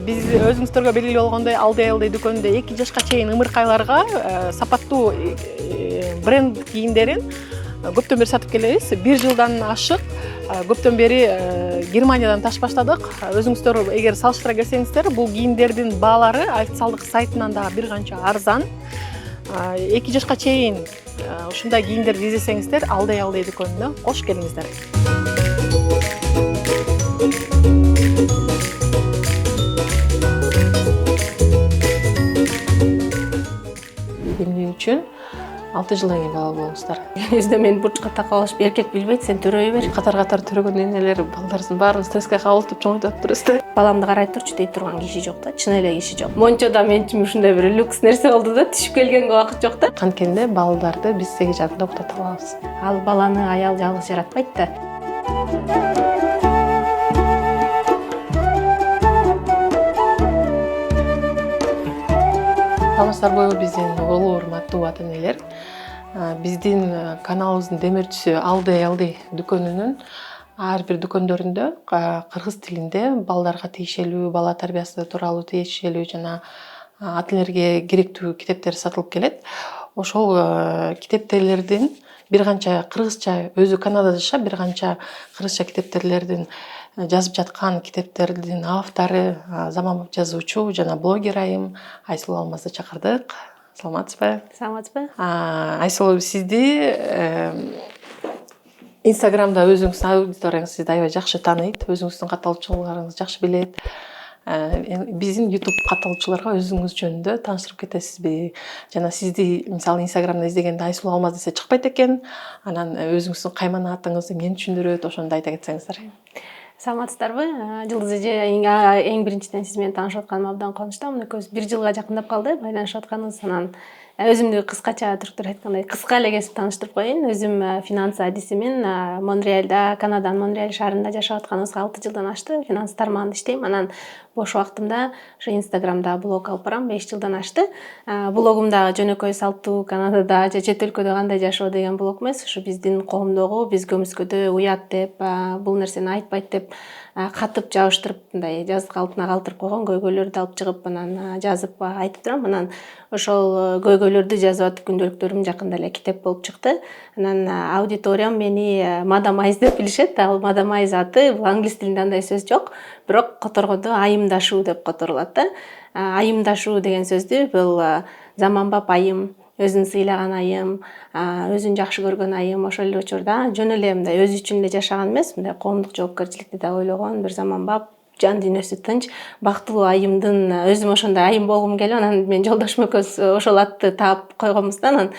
Биз өзүңүздөргө белгилүү болгондой Aldi дүкөнүндө 2 жашка чейин ымыркайларга сапаттуу бренд кийимдерин көптөн бери сатып келебиз. 1 жылдан ашык көптөн бери Германиядан таш баштадык. Өзүңүздөр эгер салыштыра келсеңиздер, бул кийимдердин баалары официалдык сайтынан дагы бир канча арзан. 2 жашка чейин ушундай кийимдерди издесеңиздер, Aldi дүкөнүнө кош келиңиздер. Эмне үчүн 6 жылдан кийин бала болуңуздар? Өзүндө мени бурчка такап алышып, эркек билбейт, сен төрөй бер. Катар төрөгөн энелер балдарыбыздын баарын стресске кабылтып чоңойтуп турасыздар. Баламды карай турчу дей турган киши жок да, чын эле киши жок. Мончода мен үчүн ушундай бир люкс нерсе болду да, түшүп келгенге убакыт жок да. Анткенде балдарды биз 8 жашында уктата алабыз. Ал баланы аял жалгыз жаратпайт да. Саламатсыздарбы биздин улуу урматтуу ата-энелер. Биздин каналыбыздын демирчиси Aldi дүкөнүнүн ар бир дүкөндөрүндө кыргыз тилинде балдарга тиешелүү, бала тарбиясы тууралуу тиешелүү жана ата-энелерге керектүү китептер сатылып келет. Ошол китептердин бир канча кыргызча, өзү Канадада жашап, бир канча кыргызча китептердин жазып жаткан китептердин автору, заманбап жазуучу жана блогер айым Айсулуу Алмазды чакырдык. Саламатсызбы? Саламатсызбы? Айсулуу, сизди Инстаграмда өзүңүздүн аудиторияңыз сизди аябай жакшы тааныйт, өзүңүздүн катталуучуларыңызды жакшы билет. Биздин YouTube катталуучуларга өзүңүз жөнүндө тааныштырып кетесизби? Жана сизди мисалы Инстаграмда издегенде Айсулуу Алмаз десе чыкпайт экен. Анан өзүңүздүн каймана атыңызды эмне түшүндүрөт, ошону да айта кетсеңиздер. Саламатсыздарбы? Жылдыз эже, эң биринчиден сиз менен таанышып атканыма абдан кубанычтамын. Экөөбүз 1 жылга жакындап калды байланышып атканыбыз. Анан өзүмдү кыскача түрктөр айткандай кыска эле кесип тааныштырып коеюн. Өзүм финанс адисимин. Монреалда, Канаданын Монреаль шаарында жашап атканыбызга 6 жылдан ашты. Финанс тармагында иштейм. Анан бош убактымда ошо Инстаграмда блог алып барам, 5 жылдан ашты. Блогумда жөнөкөй салтуу Канадада же чет өлкөдө кандай жашоо деген блог эмес, ушу биздин коомдогу, биз көмүскөдө уят деп, бул нерсени айтпайт деп катып жабыштырып, мындай жазык алтына калтырып койгон көйгөйлөрдү алып чыгып, анан жазып айтып турам. Анан ошол көйгөйлөрдү жазып атып күндөлүктөрүм жакында эле китеп болуп чыкты. Анан аудиториям мени Мадам Айз деп билишет. Ал Мадам Айз аты, бул англис тилинде андай сөз жок, бирок которгондо айымдашуу деп которулат да. Айымдашуу деген сөздү бул заманбап айым, өзүн сыйлаган айым, өзүн жакшы көргөн айым, ошол эле учурда жөн эле мындай өзү үчүн эле жашаган эмес, мындай коомдук жоопкерчиликти да ойлогон бир заманбап, жан дүйнөсү тынч, бактылуу айымдын өзүм ошондой айым болгум келип, анан мен жолдошум экөөбүз ошол атты таап койгонбуз да. Анан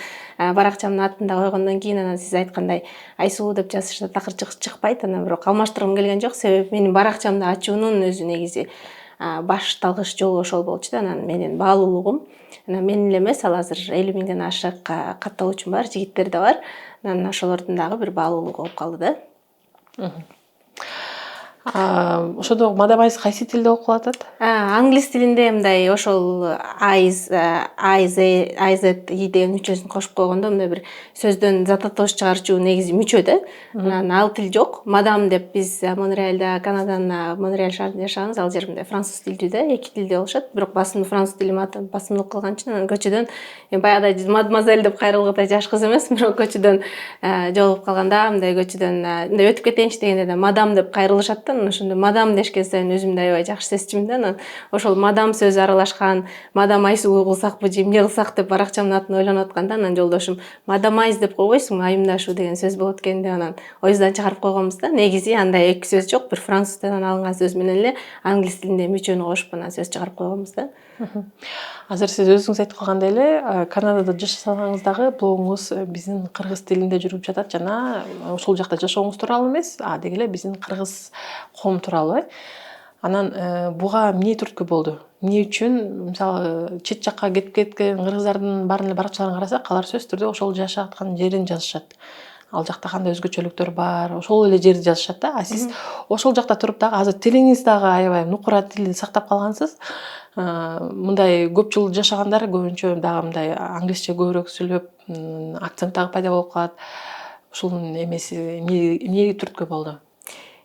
баракчамдын атын да койгондон кийин анан сиз айткандай Айсулуу деп жазышта такыр чыкпайт. Анан бирок алмаштыргым келген жок, себеби менин баракчамды ачуунун өзү негизи башталгыч жолу ошол болчу да. Анан менин баалуулугум, анан мен эле эмес, ал азыр 50 миңден ашык катталуучум бар, жигиттер да бар. Анан ошолордун дагы бир баалуулугу болуп калды да. Ошондо Мадам Айз кайсы тилде окуп атат? Англис тилинде мындай ошол айз деген мүчөсүн кошуп койгондо мындай бир сөздөн зататош чыгарчу негизи мүчө да. Анан ал тил жок. Мадам деп биз Монреалда, Канаданын Монреаль шаарында жашаганбыз. Ал жер мындай француз тилдүү да, 2 тилде болушат. Бирок басымды француз тили басымдуулук кылган үчүн анан көчөдөн баягыдай мадемуазель деп кайрылгыдай жаш кыз эмес, бирок көчөдөн жолугуп калганда мындай көчөдөн мындай өтүп кетейинчи дегенде да мадам деп кайрылышат. Ошондо мадам дешкен сайын өзүмдү аябай жакшы сезчүмүн да. Анан ошол мадам сөзү аралашкан, Мадам Айсулуу кылсакпы же эмне кылсак деп баракчамдын атын ойлонуп атканда, анан жолдошум Мадам Айз деп койбойсуңбу, айымдашуу деген сөз болот экен деп анан ойубуздан чыгарып койгонбуз да. Негизи андай эки сөз жок, бир француз тилинен алынган сөз менен эле англис тилинде мүчөнү кошуп анан сөз чыгарып койгонбуз да. Азыр сиз өзүңүз айтып калгандай эле Канадада жашасаңыз дагы блогуңуз биздин кыргыз тилинде жүрүп жатат жана ошол жакта жашооңуз тууралуу эмес, деги эле биздин кыргыз коом тууралуу. Анан буга эмне түрткү болду? Эмне үчүн мисалы чет жакка кетип кеткен кыргыздардын баарын эле баракчаларын карасак, алар сөзсүз түрдө ошол жашап аткан жерин жазышат. Ал жакта кандай өзгөчөлүктөр бар, ошол эле жерди жазышат да. А сиз ошол жакта туруп дагы азыр тилиңиз дагы аябай нукура тилди сактап калгансыз. Мындай көп жыл жашагандар көбүнчө дагы мындай англисче көбүрөөк сүйлөп, акцент дагы пайда болуп калат. Ушунун эмеси эмне түрткү болду?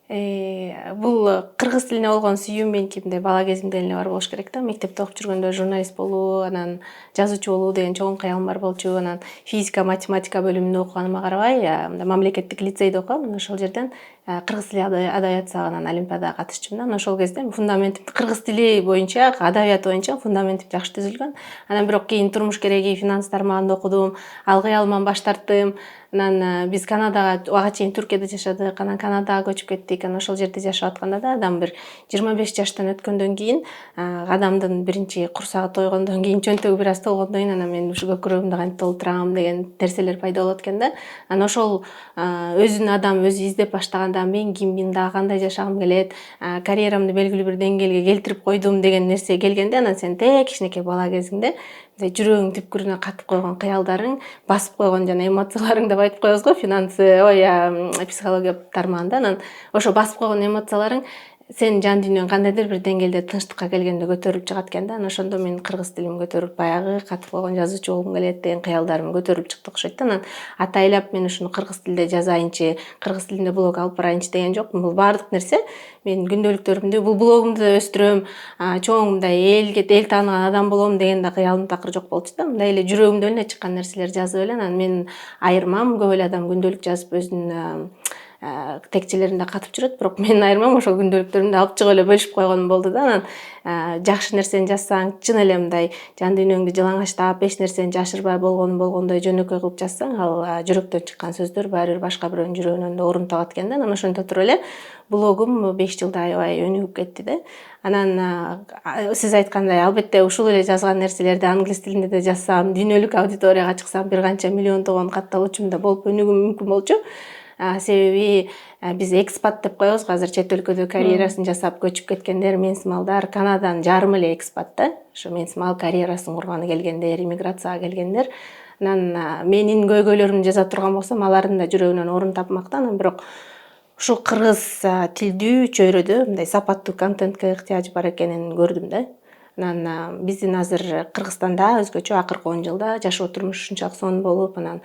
Бул кыргыз тилине болгон сүйүүм меники мындай бала кезимден эле бар болуш керек да. Мектепте окуп жүргөндө журналист болуу, анан жазуучу болуу деген чоң кыялым бар болчу. Анан физика, математика бөлүмүндө окуганыма карабай, мындай мамлекеттик лицейде окугам. Ошол жерден кыргыз тили адабият сабагынан олимпиадага катышчумун да. Анан ошол кезде фундаментим кыргыз тили боюнча, адабият боюнча фундаментим жакшы түзүлгөн. Анан бирок кийин турмуш кереги финанс тармагында окудум, ал кыялыман баш тарттым. Анан биз Канадага ага чейин Түркияда жашадык, анан Канадага көчүп кеттик. Анан ошол жерде жашап атканда да адам бир 25 жаштан өткөндөн кийин, адамдын биринчи курсагы тойгондон кийин, чөнтөгү бир аз толгондон кийин анан мен ушу көкүрөгүмдү кантип толтурам деген нерселер пайда болот экен да. Анан ошол өзүн адам өзү издеп баштаганда мен киммин, дагы кандай жашагым келет, карьерамды белгилүү бир деңгээлге келтирип койдум деген нерсе келгенде, анан сен кичинекей бала кезиңде жүрөгүң түпкүрүнө катып койгон кыялдарың, басып койгон жана эмоцияларың деп айтып коебуз го психология тармагында. Анан ошо басып койгон эмоцияларың сенин жан дүйнөң кандайдыр бир деңгээлде тынчтыкка келгенде көтөрүлүп чыгат экен да. Анан ошондо мен кыргыз тилим көтөрүлүп, баягы катып койгон жазуучу болгум келет деген кыялдарым көтөрүлүп чыкты окшойт да. Анан атайлап мен ушуну кыргыз тилинде жазайынчы, кыргыз тилинде блог алып барайынчы деген жокмун. Бул баардык нерсе мен күндөлүктөрүмдү, бул блогумду да өстүрөм, чоң мындай эл тааныган адам болом деген да кыялым такыр жок болчу да. Мындай эле жүрөгүмдөн эле чыккан нерселер жазып эле, анан менин айырмам көп эле адам күндөлүк жазып өзүнүн текчелеринде катып жүрөт, бирок менин айырмам ошол күндөлүктөрүмдү алып чыгып эле бөлүшүп койгонум болду да. Анан жакшы нерсени жазсаң, чын эле мындай жан дүйнөңдү жалаңачтап, эч нерсени жашырбай болгондой жөнөкөй кылып жазсаң, ал жүрөктөн чыккан сөздөр баары бир башка бирөөнүн жүрөгүнөн да орун табат экен да. Анан ошентип туруп эле блогум 5 жылда аябай өнүгүп кетти да. Анан сиз айткандай, албетте ушул эле жазган нерселерди англис тилинде да жазсам, дүйнөлүк аудиторияга чыксам, бир канча миллиондогон катталуучум да болуп өнүгүүм мүмкүн болчу. Себеби биз экспат деп коебуз, азыр чет өлкөдө карьерасын жасап көчүп кеткендер, менсималдар, Канаданын жарымы эле экспат да. Ошо менсимал карьерасын курганы келгендер, иммиграцияга келгендер. Анан менин көйгөйлөрүмдү жаза турган болсом, алардын да жүрөгүнөн орун тапмак да. Анан бирок ушул кыргыз тилдүү чөйрөдө мындай сапаттуу контентке ыктыяж бар экенин көрдүм да. Анан биздин азыр Кыргызстанда өзгөчө акыркы 10 жылда жашоо турмуш ушунчалык сонун болуп, анан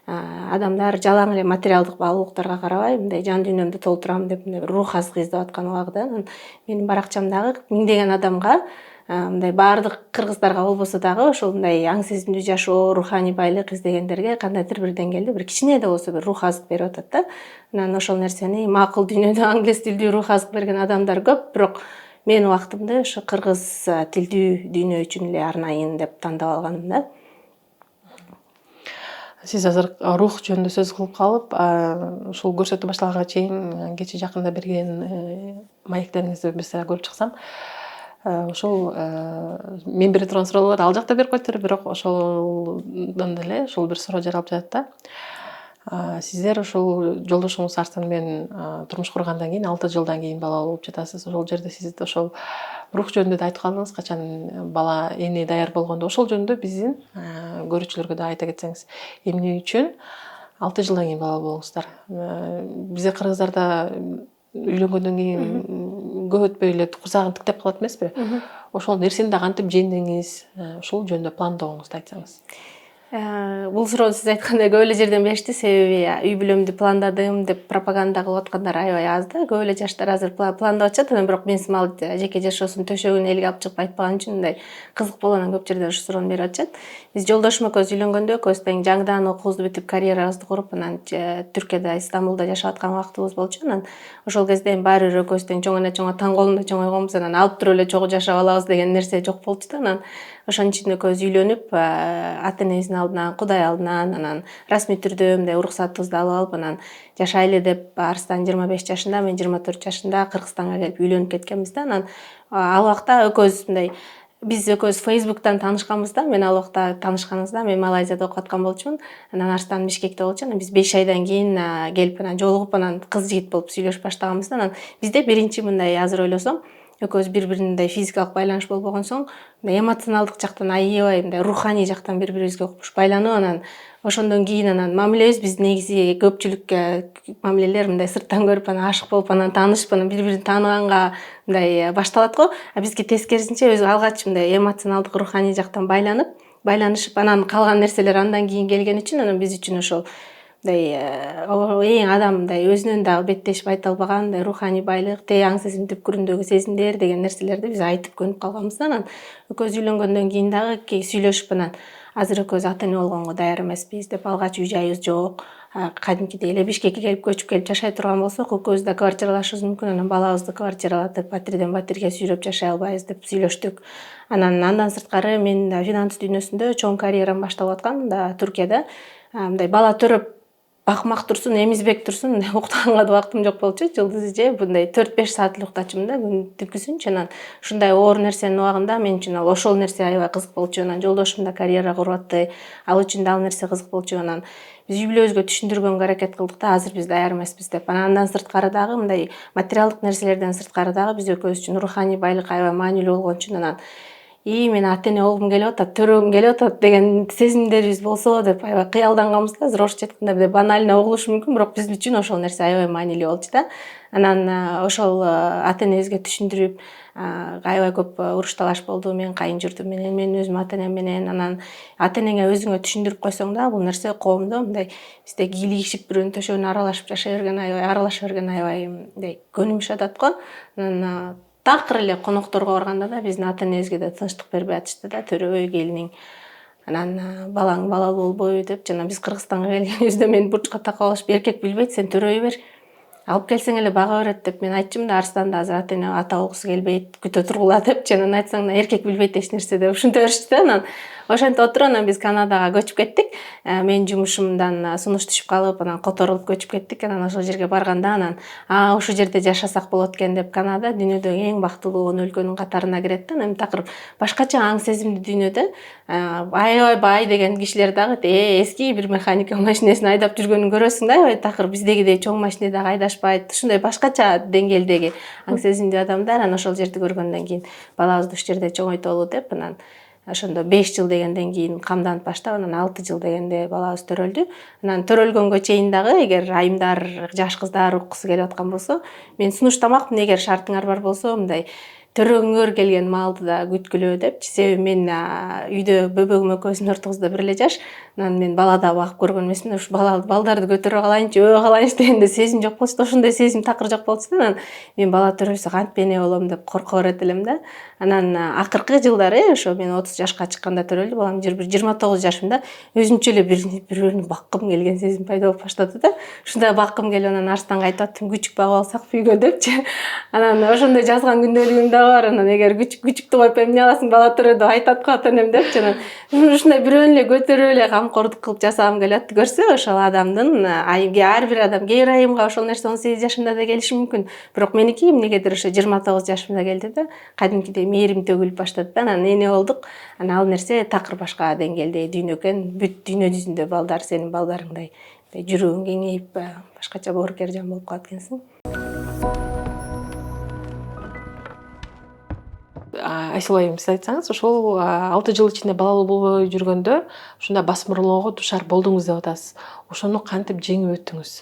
адамдар жалаң эле материалдык баалуулуктарга карабай, мындай жан дүйнөмдү толтурам деп мындай рух азык издеп аткан убагында. Анан менин баракчамдагы миңдеген адамга, мындай баардык кыргыздарга болбосо дагы ошол мындай аң сезимдүү жашоо, руханий байлык издегендерге кандайдыр бир деңгээлде бир кичине да болсо бир рух азык берип атат да. Анан ошол нерсени макул дүйнөдө англис тилдүү рух азык берген адамдар көп, бирок мен убактымды ошо кыргыз тилдүү дүйнө үчүн эле арнайын деп тандап алганым да. Сиз азыр рух жөнүндө сөз кылып калып, ушул көрсөтүү башталганга чейин кечээ жакында берген маектериңизди бир сыйра көрүп чыксам, ошол мен бере турган суроолор ал жакта берип коюптур, бирок ошолдон деле ушул бир суроо жаралып жатат да. Сиздер ушул жолдошуңуз Арслан менен турмуш кургандан кийин 6 жылдан кийин бала болуп жатасыз. Ошол жерде сиз ошол рух жөнүндө да айтып калдыңыз, качан бала эне даяр болгондо. Ошол жөнүндө биздин көрүүчүлөргө да айта кетсеңиз, эмне үчүн 6 жылдан кийин бала болуңуздар? Бизде кыргыздарда үйлөнгөндөн кийин көп өтпөй эле курсагын тиктеп калат эмеспи? Ошол нерсени да кантип жеңдиңиз? Ушул жөнүндө пландооңузду айтсаңыз. Бул суроону сиз айткандай көп эле жерден беришти, себеби үй бүлөмдү пландадым деп пропаганда кылып аткандар аябай аз да. Көп эле жаштар азыр пландап атышат, анан бирок менсимал жеке жашоосунун төшөгүн элге алып чыгып айтпаган үчүн мындай кызык болуп, анан көп жерде ушу суроону берип атышат. Биз жолдошум экөөбүз үйлөнгөндө экөөбүз тең жаңыдан окуубузду бүтүп, карьерабызды куруп, анан Түркияда, Стамбулда жашап аткан убактыбыз болчу. Анан ошол кезде баары бир экөөбүз тең чоң эне чоң атаң колунда чоңойгонбуз, анан алып туруп эле чогуу жашап алабыз деген нерсе жок болчу да. Анан ошонун үчүн экөөбүз үйлөнүп, ата энебиздин алдынан, Кудай алдынан, анан расмий түрдө мындай уруксатыбызды алып алып, анан жашайлы деп Арстан 25 жашында, мен 24 жашында Кыргызстанга келип үйлөнүп кеткенбиз да. Анан ал убакта экөөбүз мындай биз экөөбүз Facebook'тан таанышканбыз да. Мен ал убакта таанышканыбызда мен Малайзияда окуп аткан болчумун. Анан Арстан Бишкекте болчу. Анан биз 5 айдан кийин келип анан жолугуп, анан кыз жигит болуп сүйлөшүп баштаганбыз да. Анан бизде биринчи мындай азыр ойлосом, экөөбүз бири-биринин мындай физикалык байланыш болбогон соң, мындай эмоционалдык жактан аябай мындай руханий жактан бири-бирибизге купуш байланып, анан ошондон кийин анан мамилебиз биз негизи көпчүлүккө мамилелер мындай сырттан көрүп, анан ашык болуп, анан таанышып, анан бири-бирин тааныганга мындай башталат го. А бизге тескерисинче өзү алгач мындай эмоционалдык, руханий жактан байланышып, анан калган нерселер андан кийин келген үчүн, анан биз үчүн ошол мындай эң адам мындай өзүнөн дагы беттешип айта албаган мындай руханий байлык, аң сезим түпкүрүндөгү сезимдер деген нерселерди биз айтып көнүп калганбыз. Анан экөөбүз үйлөнгөндөн кийин дагы сүйлөшүп анан азыр экөөбүз ата эне болгонго даяр эмеспиз деп, алгач үй жайыбыз жок. Кадимкидей эле Бишкекке көчүп келип жашай турган болсок, экөөбүз да квартиралашыбыз мүмкүн, анан балабызды квартиралатып, батирден батирге сүйрөп жашай албайбыз деп сүйлөштүк. Андан сырткары мен финанс дүйнөсүндө чоң карьерам башталып аткан да Туркияда. Мындай бала төрөп бакмак турсун, эмизбек турсун, мындай уктаганга да убактым жок болчу. Жылдыз эже мындай 4-5 саат эле уктачумун да күнүнчү. Анан ушундай оор нерсенин убагында мен үчүн ал ошол нерсе аябай кызык болчу. Анан жолдошум да карьера куруп атты. Ал үчүн да ал нерсе кызык болчу. Анан биз үй бүлөбүзгө түшүндүргөнгө аракет кылдык да, азыр биз даяр эмеспиз деп. Андан сырткары дагы мындай материалдык нерселерден сырткары дагы биз экөөбүз үчүн руханий байлык аябай маанилүү болгон үчүн анан мен ата эне болгум келип атат, төрөгүм келип атат деген сезимдерибиз болсо деп аябай кыялданганбыз да. Азыр орусча айтканда мындай банально угулушу мүмкүн, бирок биз үчүн ошол нерсе аябай маанилүү болчу да. Анан ошол ата энебизге түшүндүрүп, аябай көп уруш талаш болду менин кайын журтум менен, менин өзүмдүн ата энем менен. Анан ата энеңе өзүңө түшүндүрүп койсоң да, бул нерсе коомдо мындай бизде кийлигишип бирөөнүн төшөгүнө аралашып жашай берген, аралаша берген аябай мындай көнүмүш атат го. Анан такыр эле конокторго барганда да биздин ата энебизге да тынчтык бербей атышты да, төрөбөй келиниң. Анан балаң балалуу болбойбу деп, жана биз Кыргызстанга келгенибизде мени бурчка такап алышып, эркек билбейт, сен төрөй бер, алып келсең эле бага берет деп мен айтчумун да, Арстан да азыр ата эне ата болгусу келбейт, күтө тургула депчи. Анан айтсаң да эркек билбейт эч нерсе деп ушинте беришти да. Анан ошентип отуруп анан биз Канадага көчүп кеттик. Менин жумушумдан сунуш түшүп калып, анан которулуп көчүп кеттик. Анан ошол жерге барганда анан ушул жерде жашасак болот экен деп, Канада дүйнөдөгү эң бактылуу 10 өлкөнүн катарына кирет да. Анан такыр башкача аң сезимдүү дүйнөдө аябай бай деген кишилер дагы эски бир механика машинесин айдап жүргөнүн көрөсүң да, аябай такыр биздегидей чоң машине дагы айдашпайт. Ушундай башкача деңгээлдеги аң сезимдүү адамдар. Анан ошол жерди көргөндөн кийин балабызды ушул жерде чоңойтолу деп, анан ошондо 5 жыл дегенден кийин камданып баштап, анан 6 жыл дегенде балабыз төрөлдү. Анан төрөлгөнгө чейин дагы эгер айымдар, жаш кыздар уккусу келип аткан болсо, мен сунуштамакмын, эгер шартыңар бар болсо, мындай төрөгүңөр келген маалды да күткүлө депчи. Себеби мен үйдө бөбөгүм экөөбүздүн ортобузда бир эле жаш. Анан мен бала да багып көргөн эмесмин. Ушу балдарды көтөрө калайынчы, өбө калайынчы дегенде сезим жок болчу да. Ошондой сезим такыр жок болчу да. Анан мен бала төрөйсө кантип эне болом деп корко берет элем да. Анан акыркы жылдары ошо мен 30 жашка чыкканда төрөлдү балам, 29 жашымда өзүмчө эле бирөөнү баккым келген сезим пайда болуп баштады да. Ушундай баккым келип анан Арстанга айтып аттым, күчүк багып алсак үйгө депчи. Анан ошондой жазган күндөөлүгүм да бар. Анан эгер күчүктү коюп эмне аласың, бала төрө деп айтат го ата энем депчи. Анан ушундай бирөөнү эле көтөрүп эле камкордук кылып жасагым келип атты. Көрсө ошол адамдын ар бир адам, кээ бир айымга ошол нерсе 18 жашында да келиши мүмкүн. Бирок меники эмнегедир ошо 29 жашымда келди да. Кадимкидей мээрим төгүлүп баштады да. Анан эне болдук. Анан ал нерсе такыр башка деңгээлде дүйнө экен. Бүт дүйнө жүзүндө балдар сенин балдарыңдай жүрөгүң кеңейип, башкача боорукер жан болуп калат экенсиң. Айсыл айым, сиз айтсаңыз, ошол 6 жыл ичинде балалуу болбой жүргөндө ушундай басмырлоого дуушар болдуңуз деп атасыз. Ошону кантип жеңип өттүңүз?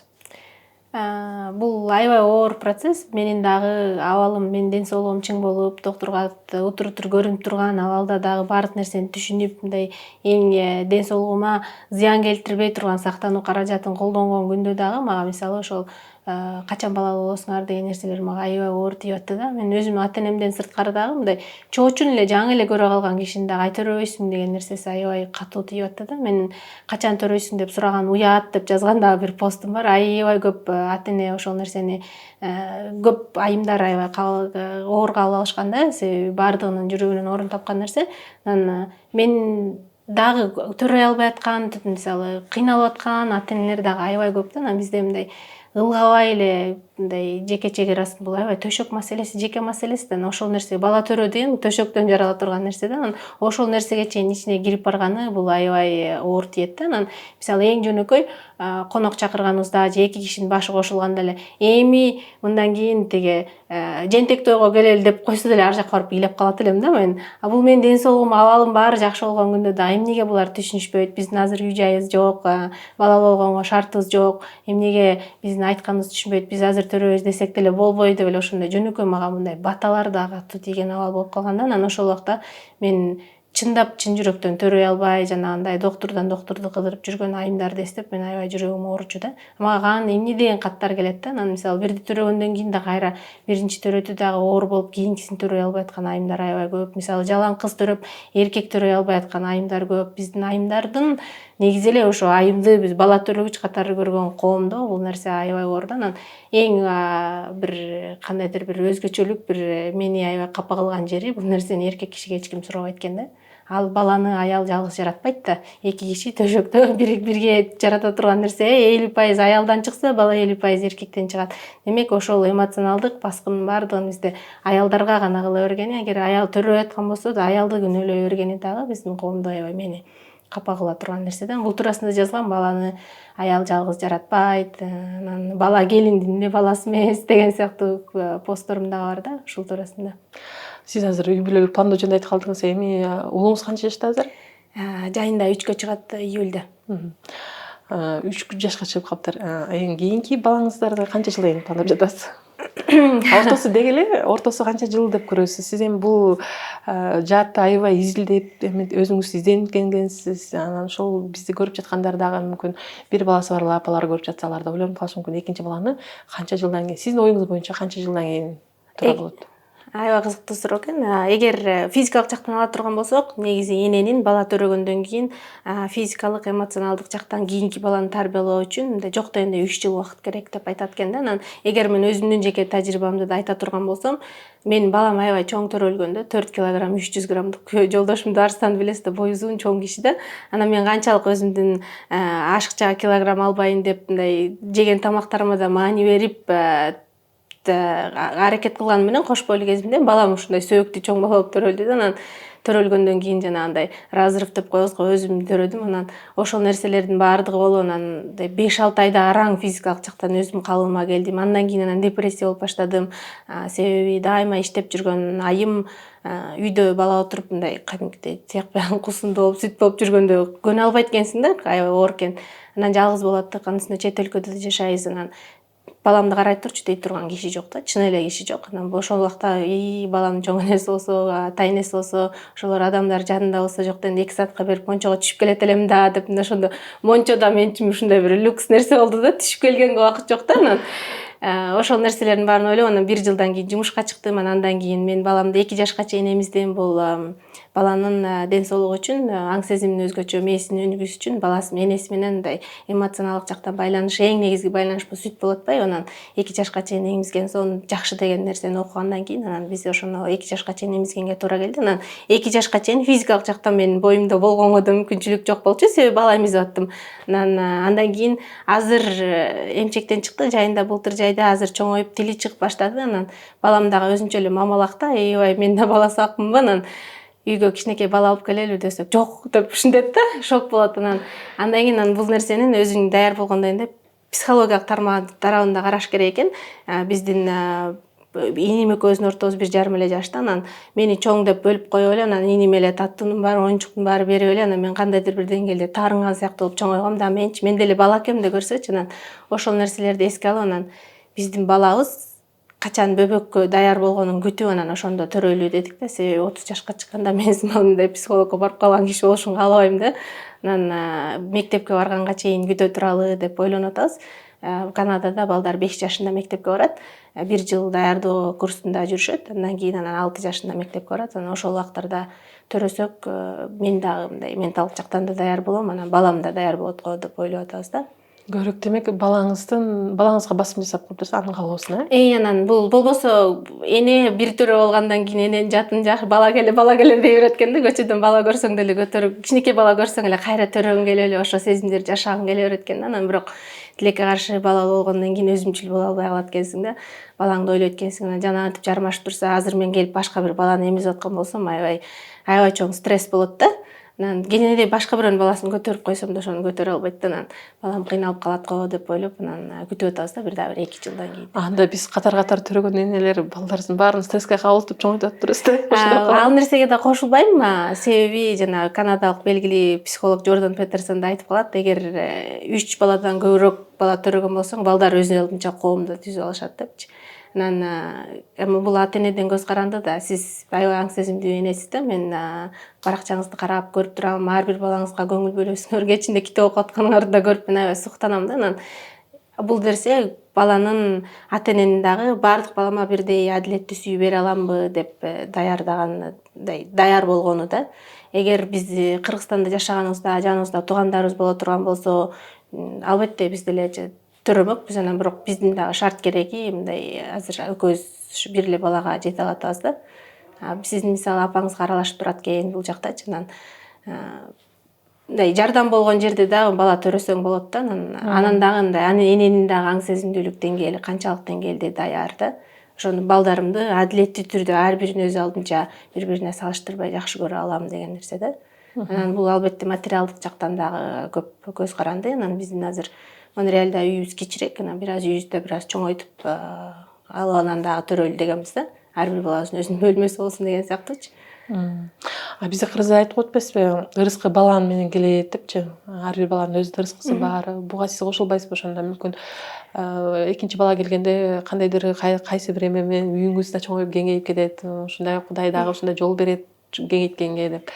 Бул аябай оор процесс. Менин дагы абалым, менин ден соолугум чың болуп, доктурга утур көрүнүп турган, абалда дагы баардык нерсени түшүнүп, мындай эң ден соолугума зыян келтирбей турган сактануу каражатын колдонгон күндө дагы мага мисалы ошол качан балалуу болосуңар деген нерселер мага аябай оор тийип атты да. Мен өзүм ата энемден сырткары дагы мындай чоочун эле жаңы эле көрө калган кишини дагы төрөбөйсүң деген нерсеси аябай катуу тийип атты да. Мен качан төрөйсүң деп сураган уят деп жазган дагы бир постум бар. Аябай көп ата эне ошол нерсени көп айымдар аябай оор кабыл алышкан да. Себеби баардыгынын жүрөгүнөн орун тапкан нерсе. Анан мен дагы төрөй албай аткан, мисалы кыйналып аткан ата энелер дагы аябай көп да. Анан бизде мындай ылгабай эле мындай жеке чегара астында бул аябай төшөк маселеси, жеке маселеси да. Ошол нерсе бала төрөө деген төшөктөн жарала турган нерсе да. Анан ошол нерсеге чейин ичине кирип барганы бул аябай оор тиет да. Анан мисалы эң жөнөкөй конок чакырганыбызда же эки кишинин башы кошулганда эле эми мындан кийин тиги жентек тойго келели деп койсо деле ар жакка барып ыйлап калат элем да мен. Бул менин ден соолугум, абалым баары жакшы болгон күндө да эмнеге булар түшүнүшпөйт? Биздин азыр үй жайыбыз жок, балалуу болгонго шартыбыз жок. Эмнеге биздин айтканыбызды түшүнбөйт? Биз азыр төрөбүз десек деле болбойт деп эле ошондой жөнөкөй мага мындай баталар да катуу тийген абал болуп калган да. Анан ошол убакта мен чындап чын жүрөктөн төрөй албай жанагындай доктурду кыдырып жүргөн айымдарды эстеп мен аябай жүрөгүм ооручу да. Мага эмне деген каттар келет да. Анан мисалы бирди төрөгөндөн кийин да кайра биринчи төрөдү дагы оор болуп кийинкисин төрөй албай аткан айымдар аябай көп. Мисалы жалаң кыз төрөп эркек төрөй албай аткан айымдар көп. Биздин айымдардын негизи эле ошо айымды биз бала төрөгүч катары көргөн коомдо бул нерсе аябай оор да. Анан эң бир кандайдыр бир өзгөчөлүк бир мени аябай капа кылган жери бул нерсени эркек кишиге эч ким сурабайт экен да. Ал баланы аял жалгыз жаратпайт да. Эки киши төшөктө бирге жарата турган нерсе 50% аялдан чыкса, бала 50% эркектен чыгат. Демек ошол эмоционалдык баскындын баардыгын бизде аялдарга гана кыла бергени, эгер аял төрөй аткан болсо да аялды күнөөлөй бергени дагы биздин коомдо аябай мени капа кыла турган нерсе да. Бул туурасында жазгам, баланы аял жалгыз жаратпайт, анан бала келиндин эле баласы эмес деген сыяктуу постторум дагы бар да ушул туурасында. Сиз азыр үй бүлөлүк пландоо жөнүндө айткып калдыңыз. Эми уулуңуз канча жашта азыр? Жайында 3-кө чыгат июлда. 3 жашка чыгып калыптыр. Эми кийинки балаңыздарды канча жыл эми пландап жатасыз? Ортосу деги эле, ортосу канча жыл деп көрөсүз? Сиз эми бул жаатты аябай изилдеп, эми өзүңүз изденип келгенсиз. Анан ошол бизди көрүп жаткандар дагы мүмкүн бир баласы бар апалар көрүп жатса, алар да ойлонуп калышы мүмкүн. Экинчи баланы канча жылдан кийин, сиздин оюңуз боюнча канча жылдан кийин туура болот? Аябай кызыктуу суроо экен. Эгер физикалык жактан ала турган болсок, негизи эненин бала төрөгөндөн кийин физикалык, эмоционалдык жактан кийинки баланы тарбиялоо үчүн мындай жок дегенде 3 жыл убакыт керек деп айтат экен да. Анан эгер мен өзүмдүн жеке тажрыйбамды да айта турган болсом, менин балам аябай чоң төрөлгөндө 4 килограмм 300 граммдык жолдошум Арстанды билесиз да, бою uzun чоң киши да. Анан мен канчалык өзүмдүн ашыкча килограмм албайын деп мындай жеген тамактарыма да маани берип аракет кылган менен кош бойлуу кезимде балам ушундай сөөктүү чоң бала болуп төрөлдү да. Анан төрөлгөндөн кийин жанагындай разрыв деп коебуз го, өзүм төрөдүм. Анан ошол нерселердин баардыгы болуп анан 5-6 айда араң физикалык жактан өзүм калыбыма келдим. Андан кийин анан депрессия болуп баштадым. Себеби дайыма иштеп жүргөн айым үйдө бала отуруп мындай кадимкидей тиякпайган кусунду болуп, сүт болуп жүргөндө көнө албайт экенсиң да, аябай оор экен. Анан жалгыз болот, анын үстүнө чет өлкөдө да жашайбыз. Анан баламды карай турчу дей турган киши жок да, чын эле киши жок. Анан ошол убакта баламдын чоң энеси болсо, ата энеси болсо, ошолор адамдар жанында болсо жок дегенде 2 саатка берип мончого түшүп келет элем да деп мына ошондо мончодо мен үчүн ушундай бир люкс нерсе болду да, түшүп келгенге убакыт жок да. Анан ошол нерселердин баарын ойлоп анан 1 жылдан кийин жумушка чыктым. Андан кийин мен баламды 2 жашка чейин эмиздим. Бул баланын ден соолугу үчүн, аң сезимин өзгөчө мээсин өнүгүүсү үчүн баласы энеси менен мындай эмоционалдык жактан байланыш, эң негизги байланыш бул сүт болуп атпайбы. Анан 2 жашка чейин эмизген соң жакшы деген нерсени окугандан кийин анан биз ошону 2 жашка чейин эмизгенге туура келди. Анан 2 жашка чейин физикалык жактан менин боюмда болгонго да мүмкүнчүлүк жок болчу, себеби бала эмизип аттым. Андан кийин азыр эмчектен чыкты, жайында былтыр жайда азыр чоңоюп тили чыгып баштады. Анан балам дагы өзүнчө эле мамалак да, эйбай мен да бала саакмынбы, анан үйгө кичинекей бала алып келелиби десек, жок деп ушинтет да, шок болот. Андан кийин бул нерсенин өзүң даяр болгондон кийин психологиялык тарабында караш керек экен. Биздин иним экөөбүздүн ортобуз 1,5 эле жашта. Анан мени чоң деп бөлүп коюп эле, анан иниме эле таттуунун баары, оюнчуктун баары берип эле, анан мен кандайдыр бир деңгээлде таарынган сыяктуу болуп чоңойгом да, мен деле бала экем деп көрсөчү. Анан ошол нерселерди эске алып, анан биздин балабыз качан бөбөккө даяр болгонун күтүп, анан ошондо төрөйлү дедик да. Себеби 30 жашка чыкканда мен мындай психологко барып калган киши болушумду каалабайм да. Анан мектепке барганга чейин күтө туралы деп ойлонуп атабыз. Канадада балдар 5 жашында мектепке барат. 1 жыл даярдоо курсунда жүрүшөт. Андан кийин 6 жашында мектепке барат. Анан ошол убактарда төрөсөк, мен дагы мындай менталдык жактан да даяр болом, анан балам да даяр болот го деп ойлоп атабыз да. Көрөк, демек балаңызга басым жасап коюптур, анын каалоосуна. Анан бул болбосо эне бир төрө болгондон кийин эненин жатын жакшы бала келе дей берет экен да. Көчөдөн бала көрсөң деле көтөрүп, кичинекей бала көрсөң эле кайра төрөгүң келип эле ошо сезимдерди жашагың келе берет экен да. Анан бирок тилекке каршы балалуу болгондон кийин өзүмчүл боло албай калат экенсиң да. Балаңды ойлойт экенсиң, анан жанагынтип жармашып турса, азыр мен келип башка бир баланы эмизип аткан болсом, аябай чоң стресс болот да. Анан кененеде башка бирөөнүн баласын көтөрүп койсом да ошону көтөрө албайт да. Анан балам кыйналып калат го деп ойлоп, анан күтүп атабыз да, бир 2 жылдан кийин. Анда биз катар төрөгөн энелер балдарынын баарын стресске кабылтып чоңойтуп атыптырбыз да. Ал нерсеге да кошулбайм, себеби жана канадалык белгилүү психолог Джордан Петерсон да айтып калат, эгер 3 баладан көбүрөөк бала төрөгөн болсоң, балдар өз алдынча коомду түзүп алышат депчи. Анан эми бул ата энеден көз каранды да. Сиз аябай аң сезимдүү энесиз да. Мен баракчаңызды карап көрүп турам. Ар бир балаңызга көңүл бөлөсүңөр. Кечинде китеп окуп атканыңарды да көрүп мен аябай суктанам да. Анан бул нерсе баланын ата эненин дагы баардык балама бирдей адилеттүү сүйүү бере аламбы деп даяр болгону да. Эгер биз Кыргызстанда жашаганыбызда, жаныбызда туугандарыбыз боло турган болсо, албетте биз деле төрөмөкпүз. Анан бирок биздин дагы шарт кереги мындай азыр экөөбүз бир эле балага жете алатабыз да. Сиздин мисалы апаңыз аралашып турат экен бул жактачы. Анан мындай жардам болгон жерде дагы бала төрөсөң болот да. Анан дагы мындай эненин дагы аң сезимдүүлүк деңгээли канчалык деңгээлде даяр да. Ошону балдарымды адилеттүү түрдө ар бирин өз алдынча бири-бирине салыштырбай жакшы көрө алам деген нерсе да. Анан бул албетте материалдык жактан дагы көп көз каранды. Анан биздин азыр Монреалда үйүбүз кичирээк, анан бир аз үйүздү бир аз чоңойтуп алганан дагы төрөлү дегенбиз да. Ар бир балабыздын өзүнүн бөлмөсү болсун деген сыяктуучу. Бизде кыргыздар айтып коет эмеспи, ырыскы балан менен келет депчи. Ар бир баланын өзүнүн ырыскысы бар. Буга сиз кошулбайсызбы? Ошондо мүмкүн экинчи бала келгенде кандайдыр кайсы бир эме менен үйүңүз да чоңоюп кеңейип кетет. Ушундай Кудай дагы ушундай жол берет кеңейткенге деп.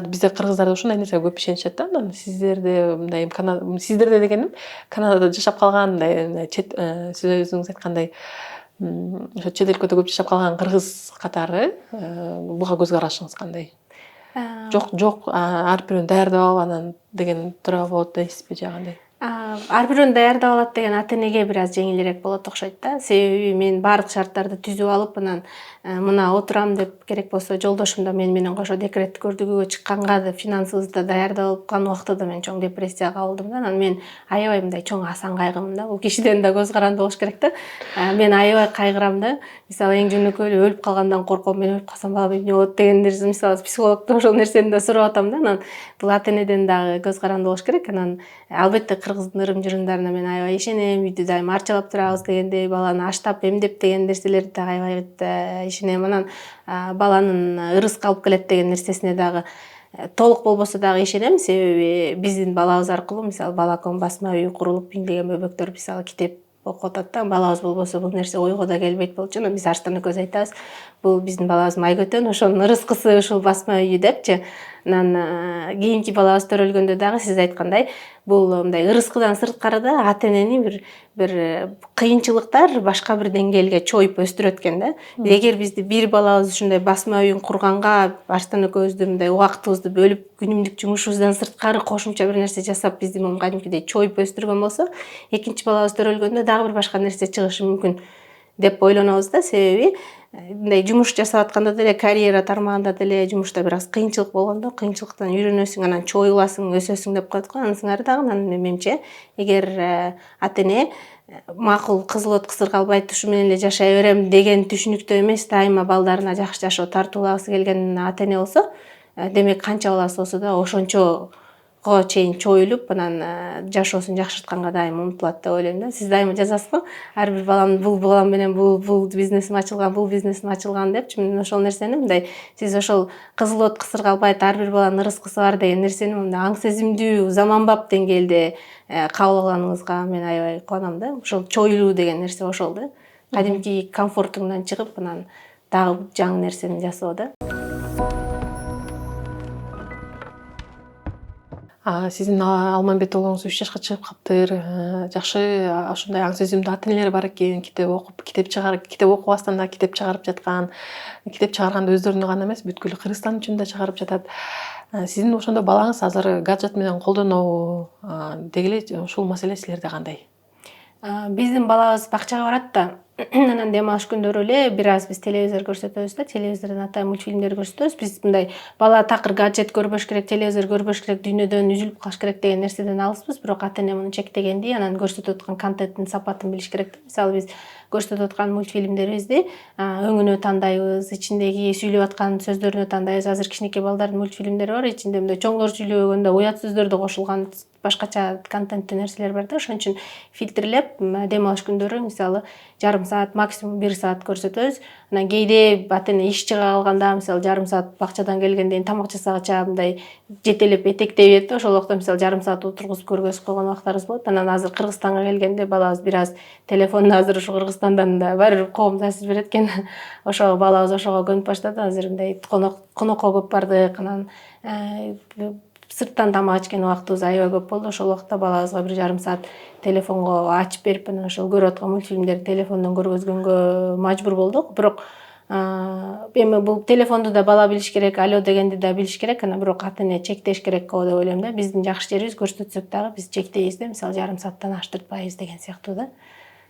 Бизде кыргыздарда ушундай нерсеге көп ишенишет да. Анан сиздерде мындай сиздерде дегеним Канадада жашап калган мындай сиз өзүңүз айткандай ошо чет өлкөдө көп жашап калган кыргыз катары буга көз карашыңыз кандай? Жок, ар бирөөнү даярдап алып анан деген тура болот дейсизби же кандай? Ар бирөөнү даярдап алат деген ата энеге бир аз жеңилирээк болот окшойт да. Себеби мен баардык шарттарды түзүп алып, анан мына отурам деп керек болсо жолдошум да менен кошо декреттик көрдүгүүгө чыкканга да финансыбызды да даярдап алган убакта да мен чоң депрессияга кабылдым да. Анан мен аябай мындай чоң асан кайгымын да. Бул кишиден да көз каранды болуш керек да. Мен аябай кайгырам да. Мисалы эң жөнөкөй эле өлүп калгандан корком. Мен өлүп калсам балам эмне болот деген нерсе, мисалы психологдон ошол нерсени да сурап атам да. Анан бул ата энеден дагы көз каранды болуш керек. Анан албетте кыргыздын ырым-жырымдарына мен аябай ишенем. Үйдү дайыма арчалап турабыз дегендей, баланы аштап, эмдеп деген нерселерди дагы аябай ишенем. Анан баланын ырыскы алып келет деген нерсесине дагы толук болбосо дагы ишенем. Себеби биздин балабыз аркылуу мисалы балакон басма үй курулуп, миңдеген бөбөктөр мисалы китеп окуп атат да. Балабыз болбосо бул нерсе ойго да келбейт болчу. Анан биз Арстан экөөбүз айтабыз, бул биздин балабыз Майгөтөн, ошонун ырыскысы ушул басма үйү депчи. Анан кийинки балабыз төрөлгөндө дагы сиз айткандай бул мындай ырыскыдан сырткары да ата энени бир кыйынчылыктар башка бир деңгээлге чоюп өстүрөт экен да. Эгер бизди бир балабыз ушундай басма үйүн курганга Арстан экөөбүздү мындай убактыбызды бөлүп күнүмдүк жумушубуздан сырткары кошумча бир нерсе жасап бизди кадимкидей чоюп өстүргөн болсо, экинчи балабыз төрөлгөндө дагы бир башка нерсе чыгышы мүмкүн деп ойлонобуз да. Себеби мындай жумуш жасап атканда деле, карьера тармагында деле жумушта бир аз кыйынчылык болгондо, кыйынчылыктан үйрөнөсүң, анан чоюласың, өсөсүң деп коет го. Анын сыңары дагы менимче, эгер ата эне макул кызыл от кысыргалбайт, ушу менен эле жашай берем деген түшүнүктө эмес, дайыма балдарына жакшы жашоо тартуулагысы келген ата эне болсо, демек канча баласы болсо да ошончого чейин чоюлуп, анан жашоосун жакшыртканга дайыма умтулат деп ойлойм да. Сиз дайыма жазасызбы? Ар бир балам бул балам менен бул бизнесим ачылган депчи. Мен ошол нерсени мындай сиз ошол кызыл от кысыргалбайт, ар бир баланын ырыскысы бар деген нерсени мындай аң сезимдүү, заманбап деңгээлде кабыл алганыңызга мен аябай кубанам да. Ошол чоюлуу деген нерсе ошол да. Кадимки комфортуңдан чыгып, анан дагы жаңы нерсени жасоо да. Сиздин Алмамбет уулуңуз 3 жашка чыгып каптыр. Жакшы ошондой аң сезимдүү ата энелер бар экен. Китеп окубастан да китеп чыгарып жаткан. Китеп чыгарганда өздөрүнү гана эмес, бүткүл Кыргызстан үчүн да чыгарып жатат. Сиздин ошондо балаңыз азыр гаджет менен колдонобу? Деги эле ушул маселе силерде кандай? Биздин балабыз бакчага барат да. Анан дем алыш күндөрү эле бир аз биз телевизор көрсөтөбүз да. Телевизордон ата мультфильмдер көрсөтөбүз. Биз мындай бала такыр гаджет көрбөш керек, телевизор көрбөш керек, дүйнөдөн үзүлүп калыш керек деген нерседен алыспыз. Бирок ата эне муну чектегенди, анан көрсөтүп аткан контенттин сапатын билиш керек да. Мисалы биз көрсөтүп аткан мультфильмдерибизди өңүнө тандайбыз, ичиндеги сүйлөп аткан сөздөрүнө тандайбыз. Азыр кичинекей балдардын мультфильмдери бар, ичинде мындай чоңдор сүйлөгөндө уят сөздөр да кошулган, башкача контенттүү нерселер бар да. Ошон үчүн фильтрлеп дем алыш күндөрү мисалы жарым саат, максимум 1 саат көрсөтөбүз. Анан кээде ата эне иш чыга калганда мисалы жарым саат бакчадан келгенден тамак жасагача мындай жетелеп этектей берет да. Ошол убакта мисалы жарым саат отургузуп көргөзүп койгон убактарыбыз болот. Анан азыр Кыргызстанга келгенде балабыз бир аз телефонду азыр ушу Кыргызстандан да баары бир коом таасир берет экен. Ошого балабыз ошого көнүп баштады. Азыр мындай конокко көп бардык, анан сырттан тамак ичкен убактыбыз аябай көп болду. Ошол убакта балабызга 1,5 саат телефонго ачып берип, анан ошол көрүп аткан мультфильмдерди телефондон көргөзгөнгө мажбур болдук. Бирок эми бул телефонду да бала билиш керек, алё дегенди да билиш керек, анан бирок ата эне чектеш керек го деп ойлойм да. Биздин жакшы жерибиз көрсөтсөк дагы биз чектейбиз да, мисалы 1,5 сааттан аштыртпайбыз деген сыяктуу да.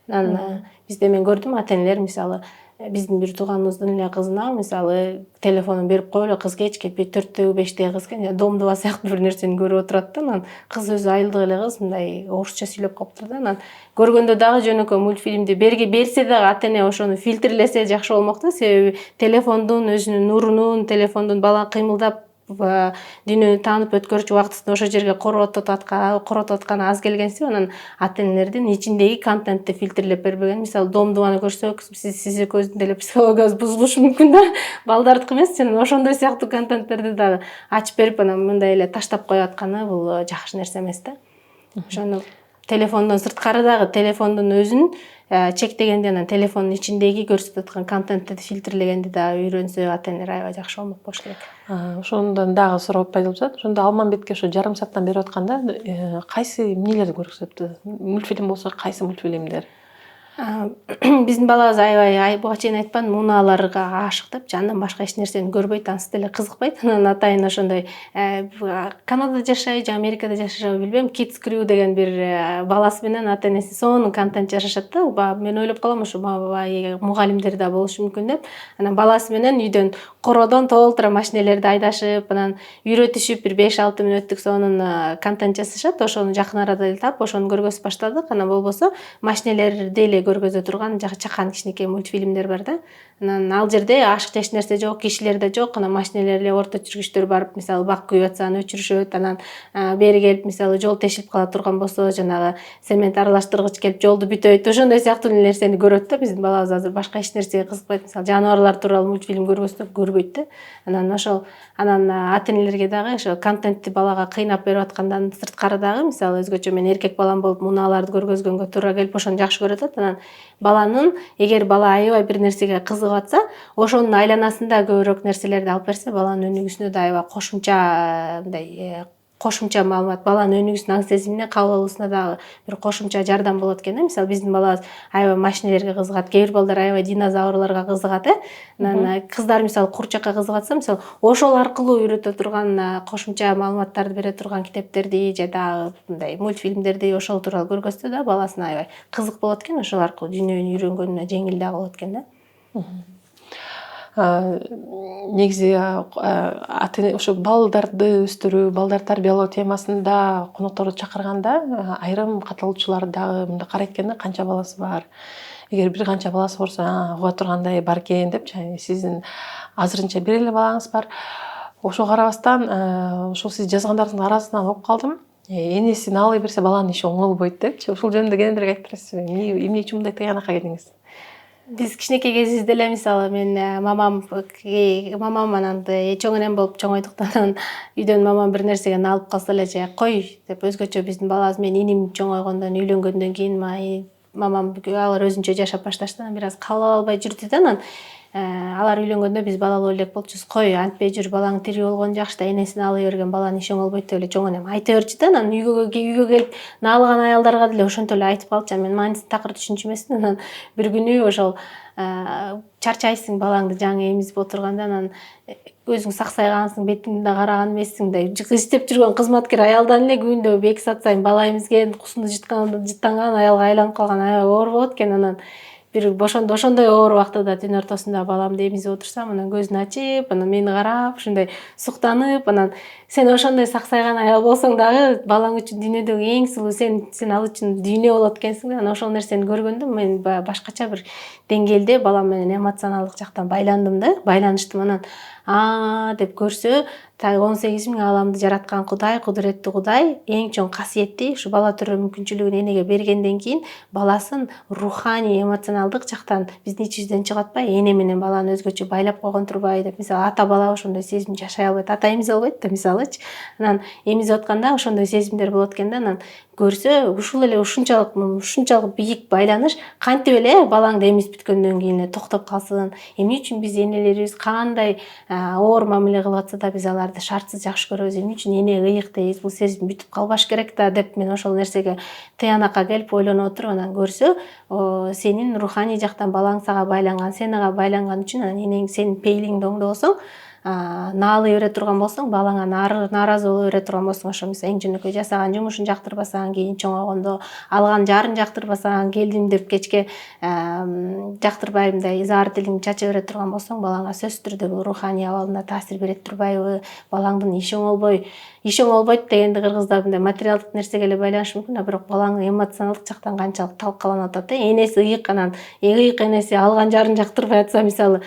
Анан бизде мен көрдүм ата энелер мисалы биздин бир тууганыбыздын эле кызына мисалы телефонун берип коелу, кыз кеч кетпей 4-төгү 5-теги кыз экен, домдуба сыяктуу бир нерсени көрүп отурат да. Анан кыз өзү айылдык эле кыз, мындай орусча сүйлөп калыптыр да. Анан көргөндө дагы жөнөкөй мультфильмди берсе дагы ата эне ошону фильтрлесе жакшы болмок да. Себеби телефондун өзүнүн нурунун, телефондун бала кыймылдап дүйнөнү таанып өткөрчү убактысын ошол жерге коротуп атканы аз келгенсип, анан ата энелердин ичиндеги контентти фильтрлеп бербеген. Мисалы домдубаны көрсөк, сиз экөөбүздүн деле психологиябыз бузулушу мүмкүн да. Балдардыкы эмес, анан ошондой сыяктуу контенттерди дагы ачып берип, анан мындай эле таштап коюп атканы бул жакшы нерсе эмес да. Ошону телефондон сырткары дагы телефондун өзүн чектегенди, анан телефондун ичиндеги көрсөтүп аткан контентти фильтрлегенди дагы үйрөнсө ата энелер аябай жакшы болмок болуш керек. Ошондон дагы суроо пайда болуп жатат. Ошондо Алмамбетке ошо 1,5 сааттан берип атканда кайсы эмнелерди көрсөттү? Мультфильм болсо кайсы мультфильмдер? Биздин балабыз аябай буга чейин айтпадым, муналарга ашык деп, андан башка эч нерсени көрбөйт, анысы деле кызыкпайт. Анан атайын ошондой Канадада жашайбы же Америкада жашайбы билбейм, Kids Crew деген бир баласы менен ата энеси сонун контент жашашат да. Мен ойлоп калам, ошо мугалимдер да болушу мүмкүн деп. Анан баласы менен үйдөн кородон толтура машинелерди айдашып, анан үйрөтүшүп бир 5-6 мүнөттүк сонун контент жасашат. Ошону жакын арада эле таап, ошону көргөзүп баштадык. Анан болбосо машинелерди эле көргөзө турган чакан кичинекей мультфильмдер бар да. Анан ал жерде ашык эч нерсе жок, кишилер да жок. Анан машинелер эле орто жүргүчтөр барып, мисалы бак күйүп атса аны өчүрүшөт. Анан бери келип, мисалы жол тешилип кала турган болсо, жанагы цемент аралаштыргыч келип жолду бүтөйт. Ошондой сыяктуу нерсени көрөт да. Биздин балабыз азыр башка эч нерсеге кызыкпайт. Мисалы жаныбарлар тууралуу мультфильм көргөзсөк көрбөйт да. Анан ата энелерге дагы ошо контентти балага кыйнап берип аткандан сырткары дагы, мисалы өзгөчө мен эркек балам болуп муналарды көргөзгөнгө туура келип ошону жакшы көрөт да. Анан баланын эгер бала аябай бир нерсеге кызыгып атса, ошонун айланасында көбүрөөк нерселерди алып берсе, баланын өнүгүүсүнө да аябай кошумча маалымат, баланын өнүгүүсүнүн аң сезимине кабыл алуусуна дагы бир кошумча жардам болот экен да. Мисалы биздин балабыз аябай машинелерге кызыгат, кээ бир балдар аябай динозаврларга кызыгат. Анан кыздар мисалы курчакка кызыгып атса, мисалы ошол аркылуу үйрөтө турган кошумча маалыматтарды бере турган китептерди же дагы мындай мультфильмдерди ошол тууралуу көргөзсө да баласына аябай кызык болот экен. Ошол аркылуу дүйнөнү үйрөнгөнүнө жеңил дагы болот экен да. Негизи ошо балдарды өстүрүү, балдарды тарбиялоо темасында конокторду чакырганда айрым катталуучулар дагы мындай карайт экен да, канча баласы бар. Эгер бир канча баласы болсо, уга тургандай бар экен деп, сиздин азырынча бир эле балаңыз бар. Ошого карабастан, ошол сиз жазгандарыңыздын арасынан окуп калдым. Энесин алый берсе баланын иши оңолбойт депчи. Ошол жөнүндө кененирээк айтып бересизби? Эмне үчүн мындай тыянакка келдиңиз? Биз кичинекей кезибизде эле мисалы мен мамам анан чоң энем болуп чоңойдуктан үйдөн мамам бир нерсени алып калса эле же кой деп, өзгөчө биздин балабыз менин иним чоңойгондон үйлөнгөндөн кийин мамам алар өзүнчө жашап башташты, анан бир аз кабыл ала албай жүрдү да. Анан алар үйлөнгөндө биз балалуу элек болчубуз. Кой, антпей жүр, балаң тирүү болгону жакшы да, энесин алый берген баланын иши оңолбойт деп эле чоң энем айта берчү да. Анан үйгө келип наалган аялдарга деле ошентип эле айтып калчу. Мен маанисин такыр түшүнчү эмесмин. Анан бир күнү ошол чарчайсың, балаңды жаңы эмизип отурганда, анан өзүң саксайгансың, бетиңди да караган эмессиң да, иштеп жүргөн кызматкер аялдан эле күндө 2 саат сайын бала эмизген, кусунду жыттанган аялга айланып калган аябай оор болот экен. Анан бир ошондой оор убактыда түн ортосунда баламды эмизип отурсам, анан көзүн ачып, анан мени карап, ушундай суктанып, анан сен ошондой саксайган аял болсоң дагы балаң үчүн дүйнөдөгү эң сұлуу сен ал үчүн дүйнө болот экенсиң да. Анан ошол нерсени көргөндө мен башкача бир деңгээлде балам менен эмоционалдык жактан байланыштым. Анан деп көрсө, так 18.000 ааламды жараткан Кудай, кудуреттүү Кудай эң чоң касиетти ушу бала төрө мүмкүнчүлүгүн энеге бергенден кийин баласын руханий, эмоционалдык жактан биздин ичибизден чыгып атпай, эне менен баланы өзгөчө байлап койгон турбай деп. Мисалы, ата бала ошондой сезим жашай албайт. Ата эмизе албайт да, мисалычы. Анан эмизип атканда ошондой сезимдер болот экен да. Анан көрсө, ушул эле ушунчалык бийик байланыш кантип эле балаңды эмизип бүткөндөн кийин эле токтоп калсын. Эмне үчүн биз энелерибиз кандай оор мамиле кылып атса да биз аларды шартсыз жакшы көрөбүз. Эмне үчүн эне ыйык дейбиз? Бул сезим бүтүп калбаш керек да деп мен ошол нерсеге тыянакка келип ойлонуп отуруп, анан көрсө, сенин руханий жактан балаң сага байланган, сен ага байланган үчүн анан энең сенин пейилиңди оңдобосоң, наалый бере турган болсоң, балаңа нааразы боло бере турган болсоң, ошо мисалы эң жөнөкөй жасаган жумушун жактырбасаң, кийин чоңойгондо алган жарын жактырбасаң, келдим деп кечке жактырбай мындай изаар тилиңди чача бере турган болсоң, балаңа сөзсүз түрдө бул руханий абалына таасир берет турбайбы? Балаңдын иши оңолбойт дегенди кыргызда мындай материалдык нерсеге эле байланышы мүмкүн, бирок балаңын эмоционалдык жактан канчалык талкаланып атат. Энеси ыйык, анан ыйык энеси алган жарын жактырбай атса, мисалы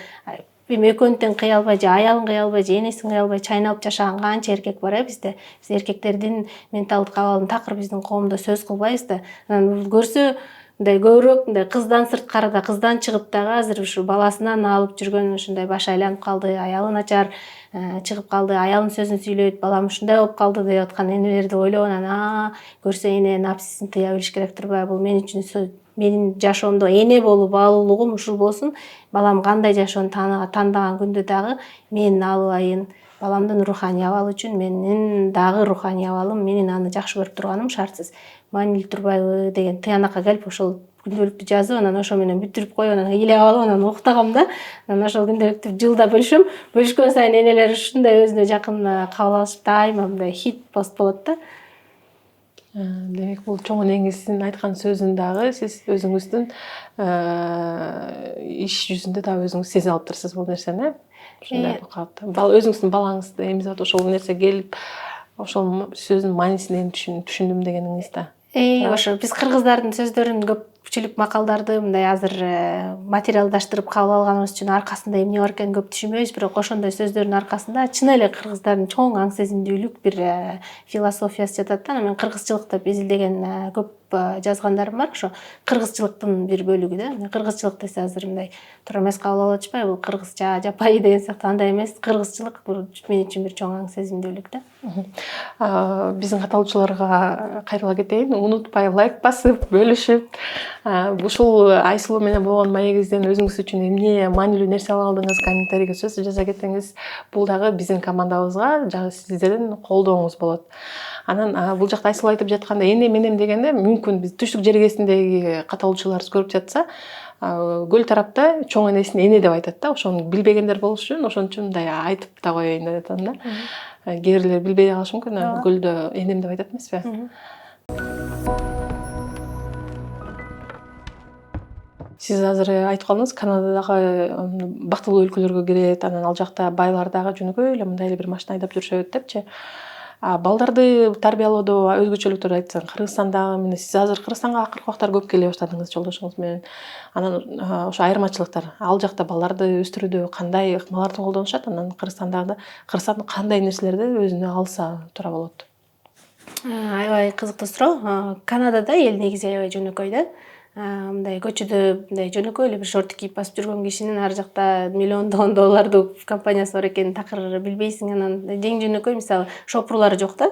экөөнү тең кыя албай же аялын кыя албай же энесин кыя албай чайналып жашаган канча эркек бар бизде. Биз эркектердин менталдык абалын такыр биздин коомдо сөз кылбайбыз да. Анан көрсө мындай көбүрөөк мындай кыздан сырткарыда, кыздан чыгып дагы азыр ушу баласынан алып жүргөн ушундай башы айланып калды, аялы начар чыгып калды, аялын сөзүн сүйлөйт, балам ушундай болуп калды деп аткан энелерди ойлоп, анан көрсө эне напсисин тыя билиш керек турбайбы? Бул мен үчүн менин жашоомдо эне болуп алуулугум ушул болсун. Балам кандай жашоону тандаган күндө дагы мен албайын. Баламдын руханий абалы үчүн менин дагы руханий абалым, менин аны жакшы көрүп турганым шартсыз маанилүү турбайбы деген тыянакка келип ошол күндөлүктү жазып, анан ошо менен бүтүрүп коюп, анан элеп алып, анан уктагам да. Анан ошол күндөлүктү жылда бөлүшөм. Бөлүшкөн сайын энелер ушундай өзүнө жакын кабыл алышып, дайыма мындай хит пост болот да. Демек, бул чоң энеңиздин айткан сөзүн дагы сиз өзүңүздүн иш жүзүндө дагы өзүңүз сезип алыптырсыз бул нерсени. Ушундай өзүңүздүн балаңызды эмизип атып ошол нерсе келип, ошол сөздүн маанисин түшүндүм дегениңиз да. Ошо биз кыргыздардын сөздөрүн көпчүлүк макалдарды мындай азыр материалдаштырып кабыл алганыбыз үчүн аркасында эмне бар экенин көп түшүнбөйбүз, бирок ошондой сөздөрдүн аркасында чын эле кыргыздардын чоң аң сезимдүүлүк бир философиясы жатат да. Мен кыргызчылыкта изилдеген көп жазгандарым бар. Ошо кыргызчылыктын бир бөлүгү да. Кыргызчылык десе азыр мындай туура эмес кабыл алып атышпайбы? Бул кыргызча, жапайы деген сыяктуу андай эмес. Кыргызчылык бул мен үчүн бир чоң аң сезимдүүлүк да. Биздин каталуучуларга кайрыла кетейин. Унутпай лайк басып, бөлүшүп, ушул Айсулуу менен болгон маегизден өзүңүз үчүн эмне маанилүү нерсе ала алдыңыз, комментарийге сөзсүз жаза кетсеңиз, бул дагы биздин командабызга жагы сиздердин колдооңуз болот. Анан бул жакта Айсулуу айтып жатканда эне менен дегенде мүмкүн биз түштүк жергесиндеги каталуучуларыбыз көрүп жатса, көл тарапта чоң энесин эне деп айтат да. Ошону билбегендер болуш үчүн ошон үчүн мындай айтып да коеюн деп атам да. Кээ бирлер билбей калышы мүмкүн, көлдө энем деп айтат эмеспи? Сиз азыр айтып калдыңыз, Канада дагы бактылуу өлкөлөргө кирет, анан ал жакта байлар дагы жөнөкөй эле мындай эле бир машина айдап жүрүшөт депчи. Балдарды тарбиялоодо өзгөчөлүктөрдү айтсаң, Кыргызстандагы менен сиз азыр Кыргызстанга акыркы убактар көп келе баштадыңыз жолдошуңуз менен. Анан ошо айырмачылыктар, ал жакта балдарды өстүрүүдө кандай ыкмаларды колдонушат, анан Кыргызстан кандай нерселерди өзүнө алса туура болот? Аябай кызыктуу суроо. Канадада эл негизи аябай жөнөкөй да. Мындай көчөдө мындай жөнөкөй эле бир шорт кийип басып жүргөн кишинин ар жакта миллиондогон доллардуу компаниясы бар экенин такыр билбейсиң. Анан эң жөнөкөй мисалы шопурлары жок да.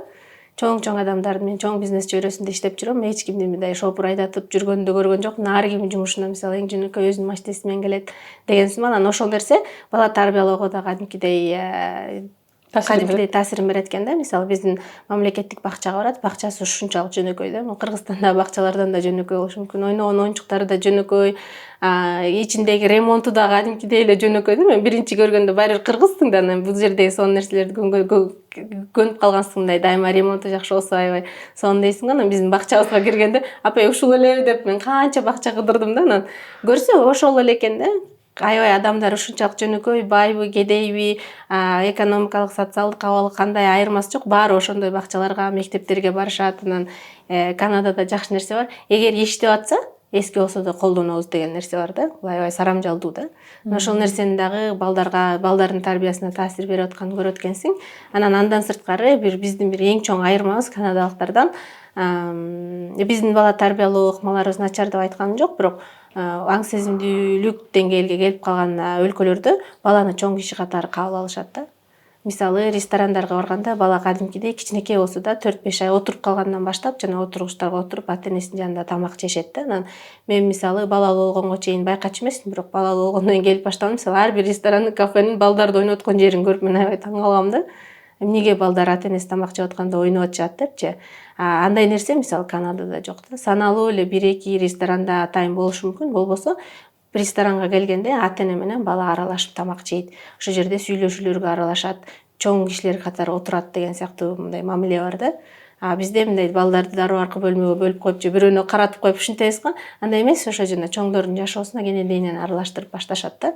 Чоң адамдар, мен чоң бизнес чөйрөсүндө иштеп жүрөм. Эч кимди мындай шопур айдатып жүргөндү көргөн жокмун. Ар ким жумушуна мисалы эң жөнөкөй өзүнүн машинеси менен келет деген сыман. Анан ошол нерсе бала тарбиялоого да кадимкидей таасирин берет экен да. Мисалы биздин мамлекеттик бакчага барат, бакчасы ушунчалык жөнөкөй да. Кыргызстандагы бакчалардан да жөнөкөй болушу мүмкүн. Ойногон оюнчуктары да жөнөкөй, ичиндеги ремонту да кадимкидей эле жөнөкөй да. Мен биринчи көргөндө баары бир кыргызсың да, анан бул жердеги сонун нерселерди көнүп калгансың, мындай дайыма ремонту жакшы болсо аябай сонун дейсиң. Анан биздин бакчабызга киргенде, апай ушул элеби деп мен канча бакча кыдырдым да. Анан көрсө ошол эле экен да. Аябай адамдар ушунчалык жөнөкөй, байбы, кедейби, экономикалык, социалдык абалы кандай айырмасы жок. Баары ошондой бакчаларга, мектептерге барышат. Анан Канадада жакшы нерсе бар. Эгер иштеп атса, эски болсо да колдонобуз деген нерсе бар да. Бул аябай сарамжалдуу да. Ошол нерсени дагы балдардын тарбиясына таасир берип атканын көрөт экенсиң. Андан сырткары биздин бир эң чоң айырмабыз канадалыктардан. Биздин бала тарбиялоо ыкмаларыбыз начар деп айтканым жок, бирок аң сезимдүүлүк деңгээлге келип калган өлкөлөрдө баланы чоң киши катары кабыл алышат да. Мисалы ресторандарга барганда бала кадимкидей кичинекей болсо да 4-5 ай отуруп калгандан баштап жана отургучтарга отуруп ата энесинин жанында тамак жешет да. Анан мен мисалы балалуу болгонго чейин байкачу эмесмин, бирок балалуу болгондон кийин келип баштадым. Мисалы ар бир ресторанды, кафенин балдарды ойноткон жерин көрүп мен аябай таң калгам да. Эмнеге балдар ата энеси тамак жеп атканда ойноп атышат депчи. Андай нерсе мисалы Канадада жок да. Саналуу эле 1-2 ресторанда атайын болушу мүмкүн, болбосо ресторанга келгенде ата эне менен бала аралашып тамак жейт. Ошол жерде сүйлөшүүлөргө аралашат, чоң кишилер катары отурат деген сыяктуу мындай мамиле бар да. Бизде мындай балдарды дароо аркы бөлмөгө бөлүп коюп же бирөөнө каратып коюп ушинтебиз го. Андай эмес, ошо жана чоңдордун жашоосуна кененен аралаштырып башташат да.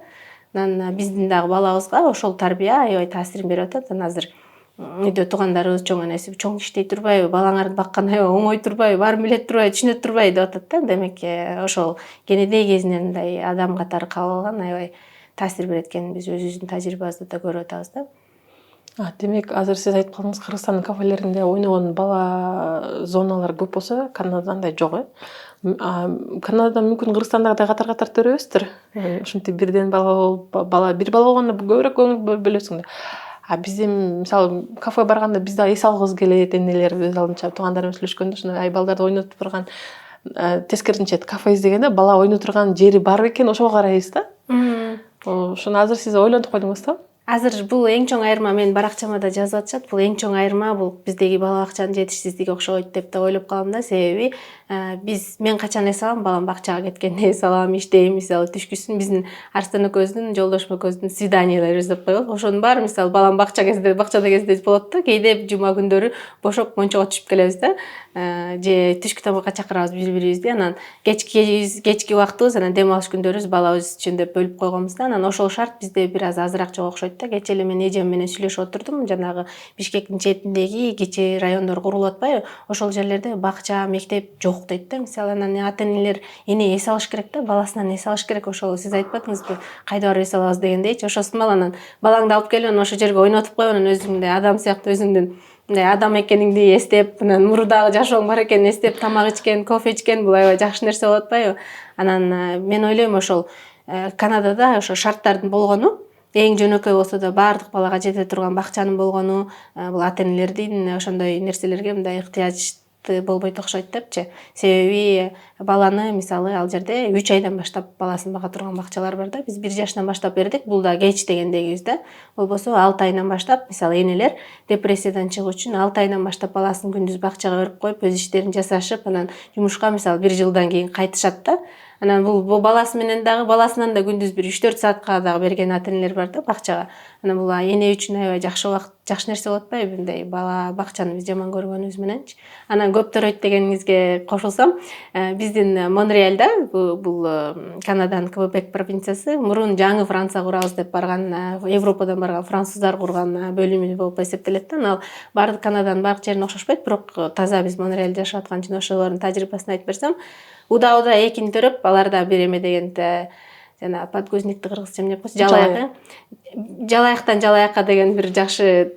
Анан биздин дагы балабызга ошол тарбия аябай таасирин берип атат. Анан азыр үйдө туугандарыбыз чоң энеси чоң иштей турбайбы, балаңарды баккан аябай оңой турбайбы, баарын билет турбайбы, түшүнөт турбайбы деп атат да. Демек ошол кенедей кезинен мындай адам катары кабыл алган аябай таасир берет экенин биз өзүбүздүн тажрыйбабызда да көрүп атабыз да. Демек азыр сиз айтып калдыңыз, Кыргызстандын кафелеринде ойногон бала зоналары көп болсо, Канадада андай жок э? Канадада мүмкүн Кыргызстандагыдай катар төрөбүздөр. Ушинтип бирден бир бала болгондо көбүрөөк көңүл бөлөсүң да. Бизде мисалы кафе барганда биз да эс алгыбыз келет, энелер өз алдынча туугандар менен сүйлөшкөндө ушундай балдарды ойнотуп турган, тескерисинче кафе издегенде бала ойной турган жери бар бекен, ошого карайбыз да. Ошону азыр сиз ойлонуп койдуңузбу? Азыр бул эң чоң айырма, мен баракчама да жазып атышат. Бул эң чоң айырма, бул биздеги бала бакчанын жетишсиздиги окшойт деп да ойлоп калам да. Себеби мен качан эс алам, балам бакчага кеткенде эс алам, иштейм, мисалы түшкүсүн биздин Арстан экөөбүздүн, Жолдошум экөөбүздүн свиданияларыбыз деп коебуз. Ошонун баары мисалы балам бакчада кезде болот да. Кээде жума күндөрү бошоп мончого түшүп келебиз да. Же түшкү тамакка чакырабыз бири-бирибизди. Анан кечки убактыбыз, анан дем алыш күндөрүбүз балабыз үчүн деп бөлүп койгонбуз да. Анан ошол шарт бизде бир аз азыраак жок окшойт да. Кечээ эле мен эжем менен сүйлөшүп отурдум. Жанагы Бишкектин четиндеги кичи райондор курулуп атпайбы? Ошол жерлерде бакча, мектеп жок дейт да. Мисалы анан ата энелер эне эс алыш керек да, баласынан эс алыш керек. Ошол сиз айтпадыңызбы, кайда барып эс алабыз дегендейчи. Ошосун баланан анан балаңды алып келип ошол жерге ойнотуп коюп, анан өзүңдөй адам сыяктуу өзүңдүн мындай адам экениңди эстеп, анан мурдагы жашооң бар экенин эстеп, тамак ичкен, кофе ичкен, бул аябай жакшы нерсе болот атпайбы? Анан мен ойлойм ошол Канадада ошо шарттардын болгону, эң жөнөкөй болсо да баардык балага жете турган бакчанын болгону, бул ата энелердин ошондой нерселерге мындай ыктыяжы болбойт окшойт депчи. Себеби баланы мисалы ал жерде 3 айдан баштап баласын бага турган бакчалар бар да. Биз 1 жашынан баштап бердик. Бул да кеч дегендегибиз да. Болбосо 6 айынан баштап мисалы энелер депрессиядан чыгуу үчүн 6 айынан баштап баласын күндүз бакчага берип коюп, өз иштерин жасашып, анан жумушка мисалы 1 жылдан кийин кайтышат да. Анан бул баласы менен дагы баласынан да күндүз бир 3-4 саатка дагы берген ата энелер бар да бакчага. Анан бул эне үчүн аябай жакшы нерсе болот атпайбы? Мындай бала бакчаны биз жаман көргөнүбүз мененчи. Анан көптөр дегениңизге кошулсам, биздин Монреальда, бул Канаданын Квебек провинциясы, мурун жаңы Франция курабыз деп барган, Европадан барган француздар курган бөлүмү болуп эсептелет да. Ал баардык Канаданын баардык жерине окшошпойт, бирок таза биз Монреальда жашап аткан үчүн ошолордун тажрыйбасын айтып берсем, уда экин төрөп, аларда бир эме дегенде жана подгузникти кыргызча эмне деп койсу, жалаяктан жалаякка деген бир жакшы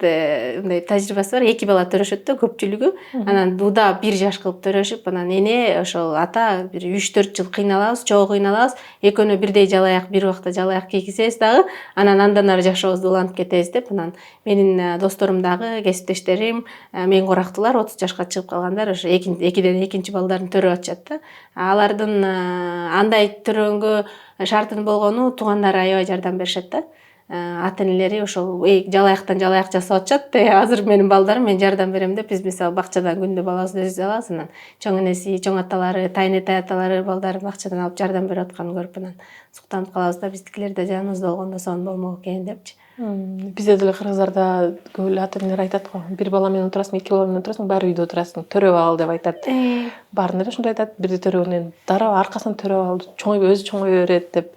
мындай тажрыйбасы бар. 2 бала төрөшөт да көпчүлүгү. Анан уда 1 жаш кылып төрөшүп, анан эне ошол ата бир 3-4 жыл кыйналабыз, чогуу кыйналабыз. Экөөнө бирдей жалаяк, бир убакта жалаяк кийгизебиз дагы. Андан ары жашообузду улантып кетебиз деп. Анан менин досторум дагы, кесиптештерим, мен корактуулар 30 жашка чыгып калгандар ошо 2ден экинчи балдарын төрөп атышат да. Алардын андай төрөнгө шартын болгону туугандары аябай жардам беришет да. Ата энелери ошол жалаяктан жалаяк жасап атышат. Азыр менин балдарым мен жардам берем деп биз мисалы бакчадан күндө балабызды өзүбүз алабыз. Анан чоң энеси, чоң аталары, тайнетай аталары балдарын бакчадан алып жардам берип атканын көрүп анан суктанып калабыз да, биздикилер да жаныбызда болгондо сонун болмок экен депчи. Бизде деле Кыргыздарда көп эле ата энелер айтат го. 1 бала менен отурасың, 2 бала менен отурасың, баары үйдө отурасың, төрөп ал деп айтат. Баарында эле ошондой айтат. Бирди төрөгөнөн дароо аркасынан төрөп ал, өзү чоңой берет деп.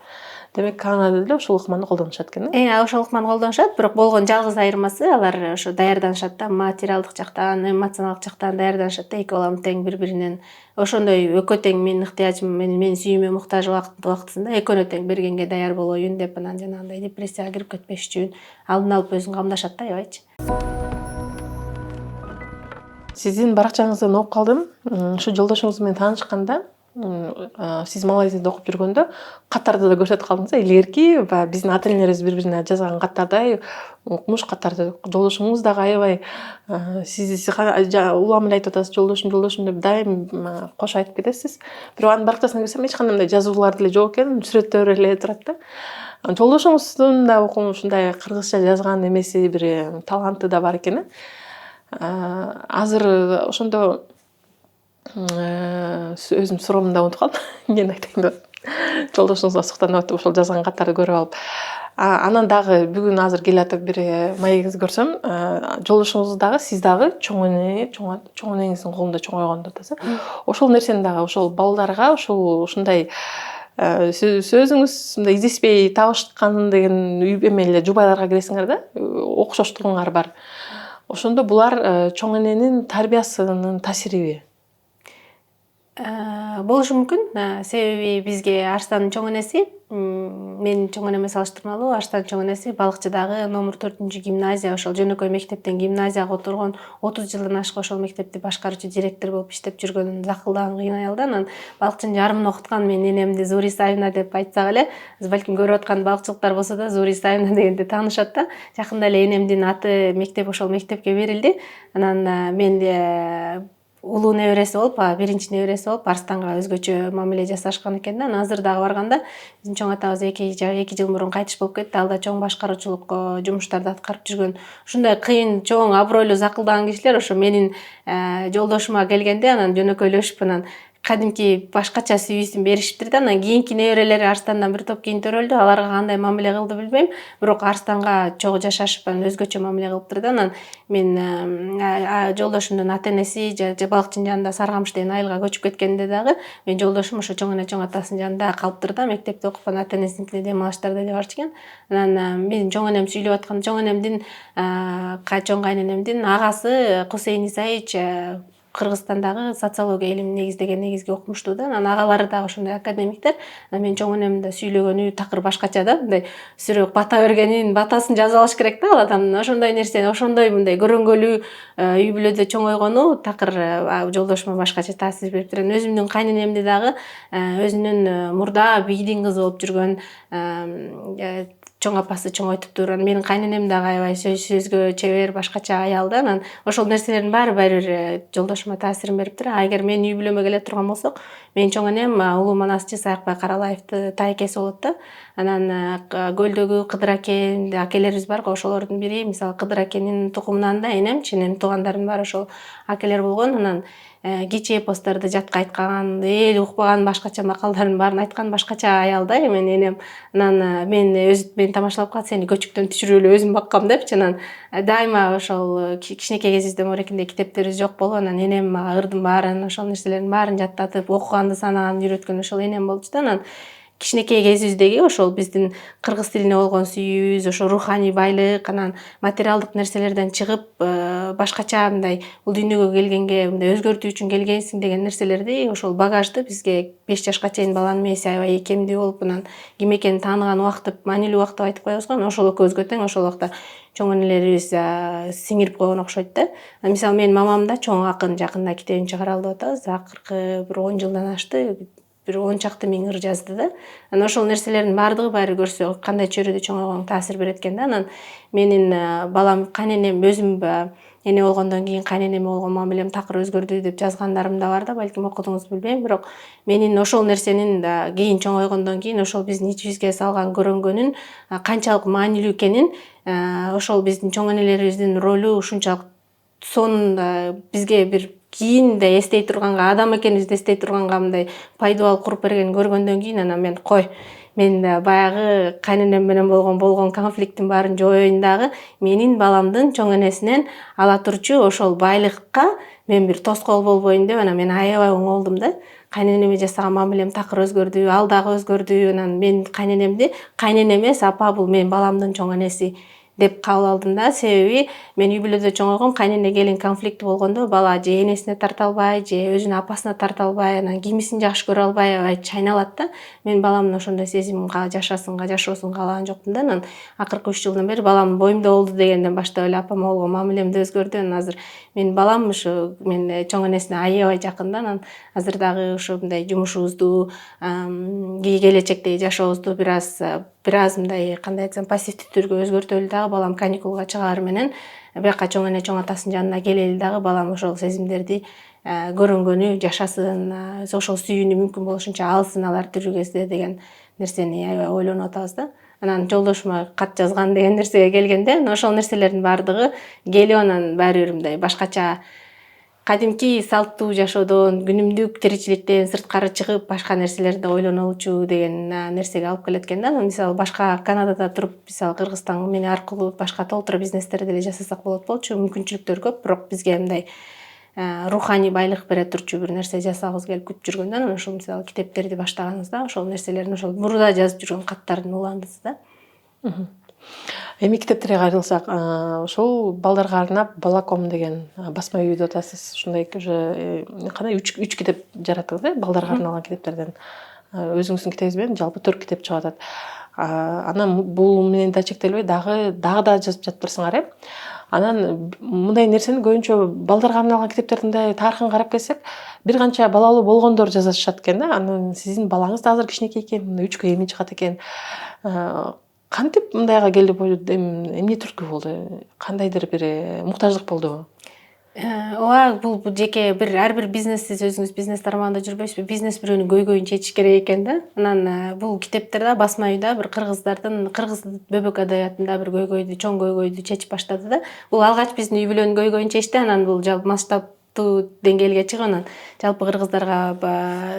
Демек Канадада деле ушул ыкманы колдонушат экен. Ошол ыкманы колдонушат, бирок болгон жалгыз айырмасы алар ошо даярданышат да, материалдык жактан, эмоционалдык жактан даярданышат да, эки балам тең бири-биринен ошондой экөө тең менин ыктыяжым, менин сүйүүмө муктаж убактысында экөөнө тең бергенге даяр болоюн деп, анан жанагындай депрессияга кирип кетпеш үчүн алдын алып өзүн камдашат да, аябайчы. Сиздин баракчаңыздан окуп калдым. Ушу жолдошуңуз менен таанышканда, сиз Малайзияда окуп жүргөндө каттарды да көрсөтүп калдыңыз. Илгерки баягы биздин ата энелерибиз бири-бирине жазган каттардай укмуш каттарды. Жолдошуңуз дагы аябай сиз улам эле айтып атасыз, жолдошум деп дайым кош айтып кетесиз. Бирок анын баракчасына кирсем эч кандай жазуулар деле жок экен, сүрөттөр эле турат да. Жолдошуңуздун да ушундай кыргызча жазган эмеси, бир таланты да бар экен. Азыр ошондо өзүм суроомду унутуп калдым. Эмнени айтайын деп жолдошуңузга суктанып атып ошол жазган каттарды көрүп алып, анан дагы бүгүн азыр келатып бир маегиңизди көрсөм, жолдошуңуз дагы сиз дагы чоң энеңиздин колунда чоңойгон деп атасыз. Ошол нерсени дагы ошол балдарга ушундай сөзүңүз мындай издеспей табышкан деген эме эле жубайларга киресиңер да, окшоштугуңар бар. Ошондо булар чоң эненин тарбиясынын таасириби? Болушу мүмкүн. Себеби бизге Арстандын чоң энеси, менин чоң энеме салыштырмалуу, Арстандын чоң энеси Балыкчыдагы номер 4-гимназия, ошол жөнөкөй мектептен гимназияга отургон, 30 жылдан ашык ошол мектепти башкаруучу директор болуп иштеп жүргөн закылдаган кыйын аял да. Анан балыкчынын жарымын окуткан менин энемди Зури Исаевна деп айтсак эле, балким көрүп аткан балыкчылыктар болсо да Зури Исаевна дегенди таанышат да. Жакында эле энемдин аты мектеп ошол мектепке берилди. Анан мен улуу небереси болуп, биринчи небереси болуп, Арстанга өзгөчө мамиле жасашкан экен да. Азыр дагы барганда биздин чоң атабыз 2 жыл мурун кайтыш болуп кетти. Ал да чоң башкаруучулук жумуштарды аткарып жүргөн. Ушундай кыйын, чоң, абройлуу закылдаган кишилер ошо менин жолдошума келгенде анан жөнөкөйлөшүп, анан кадимки башкача сүйүүсүн беришиптир да. Анан кийинки неберелери Арстандан бир топ кийин төрөлдү. Аларга кандай мамиле кылды билбейм, бирок Арстанга чогуу жашашып, анан өзгөчө мамиле кылыптыр да. Анан мен жолдошумдун ата энеси балыкчынын жанында Саргамыш деген айылга көчүп кеткенде дагы мен жолдошум ошо чоң эне чоң атасынын жанында калыптыр да. Мектепте окуп, анан ата энесиникине дем алыштарда эле барчу экен. Анан менин чоң энем сүйлөп аткан, чоң энемдин чоң кайненемдин агасы Кусейин Исаевич Кыргызстандагы социология илимин негиздеген негизги окумуштуу да. Анан агалары дагы ошондой академиктер. Анан менин чоң энем да сүйлөгөнү такыр башкача да, мындай сүрөк бата бергенин батасын жазып алыш керек да, ал адамдын ошондой нерсени, ошондой мындай көрөңгөлүү үй бүлөдө чоңойгону такыр жолдошума башкача таасир бериптир. Өзүмдүн кайненемди дагы өзүнүн мурда бийдин кызы болуп жүргөн чоң апасы чоңойтуптур. Менин кайненем дагы аябай сөзгө чебер, башкача аял да. Анан ошол нерселердин баары бир жолдошума таасирин бериптир. Эгер менин үй бүлөмө келе турган болсок, менин чоң энем улуу манасчы Саякбай Каралаевдин тайкеси болот да. Анан көлдөгү Кыдыр акелерибиз бар го, ошолордун бири, мисалы Кыдыр акенин тукумунан да энемчи, энемдин туугандардын баары ошол акелер болгон. Анан кичи эпосторду жатка айткан, эл укпаган башкача макалдардын баарын айткан башкача аял да менин энем. Анан мени тамашалап калат, сени көчүктөн түшүрүп эле өзүм баккам депчи. Анан дайыма ошол кичинекей кезибизде морекинде китептерибиз жок болуп, анан энем мага ырдын баарын, ошол нерселердин баарын жаттатып, окуганды санаганды үйрөткөн ошол энем болчу да. Анан кичинекей кезибиздеги ошол биздин кыргыз тилине болгон сүйүүбүз, ошо руханий байлык, анан материалдык нерселерден чыгып, башкача мындай бул дүйнөгө келгенге мындай өзгөртүү үчүн келгенсиң деген нерселерди, ошол багажды бизге 5 жашка чейин баланын мээси аябай ийкемдүү болуп, анан ким экенин тааныган убакты, маанилүү убакты айтып коебуз го. Ошол экөөбүзгө тең ошол убакта чоң энелерибиз сиңирип койгон окшойт да. Мисалы менин мамам да чоң акын, жакында китебин чыгара алды деп атабыз. Акыркы бир 10 жылдан ашты. Бир 10 чакты миң ыр жазды да. Анан ошол нерселердин баардыгы баары көрсө кандай чөйрөдө чоңойгонун таасир берет экен да. Анан менин балам, кайненем, өзүм эне болгондон кийин кайненеме болгон мамилем такыр өзгөрдү деп жазгандарым да бар да, балким окудуңуз билбейм, бирок менин ошол нерсенин кийин чоңойгондон кийин ошол биздин ичибизге салган көрөнгөнүн канчалык маанилүү экенин, ошол биздин чоң энелерибиздин ролу ушунчалык сонун бизге бир кийин да эстей турганга, адам экенибизди эстей турганга мындай пайдубал куруп бергенин көргөндөн кийин анан мен мен баягы кайненем менен болгон конфликттин баарын жоюйун дагы менин баламдын чоң энесинен ала турчу ошол байлыкка мен бир тоскоол болбоюн деп анан мен аябай оңолдум да. Кайненеме жасаган мамилем такыр өзгөрдү, ал дагы өзгөрдү. Анан мен кайненемди кайнене эмес, апа бул менин баламдын чоң энеси деп кабыл алдым да. Себеби мен үй бүлөдө чоңойгом, кайнене келин конфликти болгондо бала же энесине тарта албай, же өзүнүн апасына тарта албай, анан кимисин жакшы көрө албай чайналат да. Мен баламдын ошондой сезимге жашоосун каалаган жокмун да. Анан акыркы 3 жылдан бери балам боюмда болду дегенден баштап эле апама болгон мамилем да өзгөрдү. Анан азыр менин балам ушу мен чоң энесине аябай жакын да. Анан азыр дагы ошо мындай жумушубузду, келечектеги жашообузду бир аз мындай кандай айтсам пассивдүү түргө өзгөртөлү дагы. Балам каникулга чыгаар менен бияка чоң эне чоң атасынын жанына келели дагы балам ошол сезимдерди көрөнгөнү жашасын, ошол сүйүүнү мүмкүн болушунча алсын алар тирүү кезде деген нерсени аябай ойлонуп атабыз да. Анан жолдошума кат жазган деген нерсеге келгенде, ошол нерселердин баардыгы келип анан баары бир мындай башкача кадимки салттуу жашоодон, күнүмдүк тиричиликтен сырткары чыгып, башка нерселерди ойлонолучу деген нерсеге алып келет экен да. Мисалы башка Канадада туруп, мисалы Кыргызстан мени аркылуу башка толтура бизнестерди деле жасасак болот болчу. Мүмкүнчүлүктөр көп, бирок бизге мындай руханий байлык бере турчу бир нерсе жасагыбыз келип күтүп жүргөндөн анан ошол мисалы китептерди баштаганыбызда ошол нерселерин ошол мурда жазып жүргөн каттардын уландысы да. Эми китептерге кайрылсак, ошол балдарга арнап Балаком деген басма үйдө атасыз. Ушундай уже кандай 3 китеп жараттыңыз да, балдарга арналган китептерден. Өзүңүздүн китебиңиз менен жалпы 4 китеп чыгып атат. Анан бул менен да чектелбей дагы да жазып жатыпсыңар, Анан мындай нерсени көбүнчө балдарга арналган китептердин да тарыхын карап келсек, бир канча балалуу болгондор жазышат экен да. Анан сиздин балаңыз да азыр кичинекей экен, 3кө эми чыгат экен. Кантип мындайга келди болду? Эмне түрткү болду? Кандайдыр бир муктаждык болдубу? Ооба, бул жеке ар бир бизнес, сиз өзүңүз бизнес тармагында жүрбөйсүзбү? Бизнес бирөөнүн көйгөйүн чечиш керек экен да. Анан бул китептер да басма үйдө бир кыргыз бөбөк адабиятында бир чоң көйгөйдү чечип баштады да. Бул алгач биздин үй бүлөнүн көйгөйүн чечти, анан бул жалпы масштаб деңгээлге чыгып анан жалпы кыргыздарга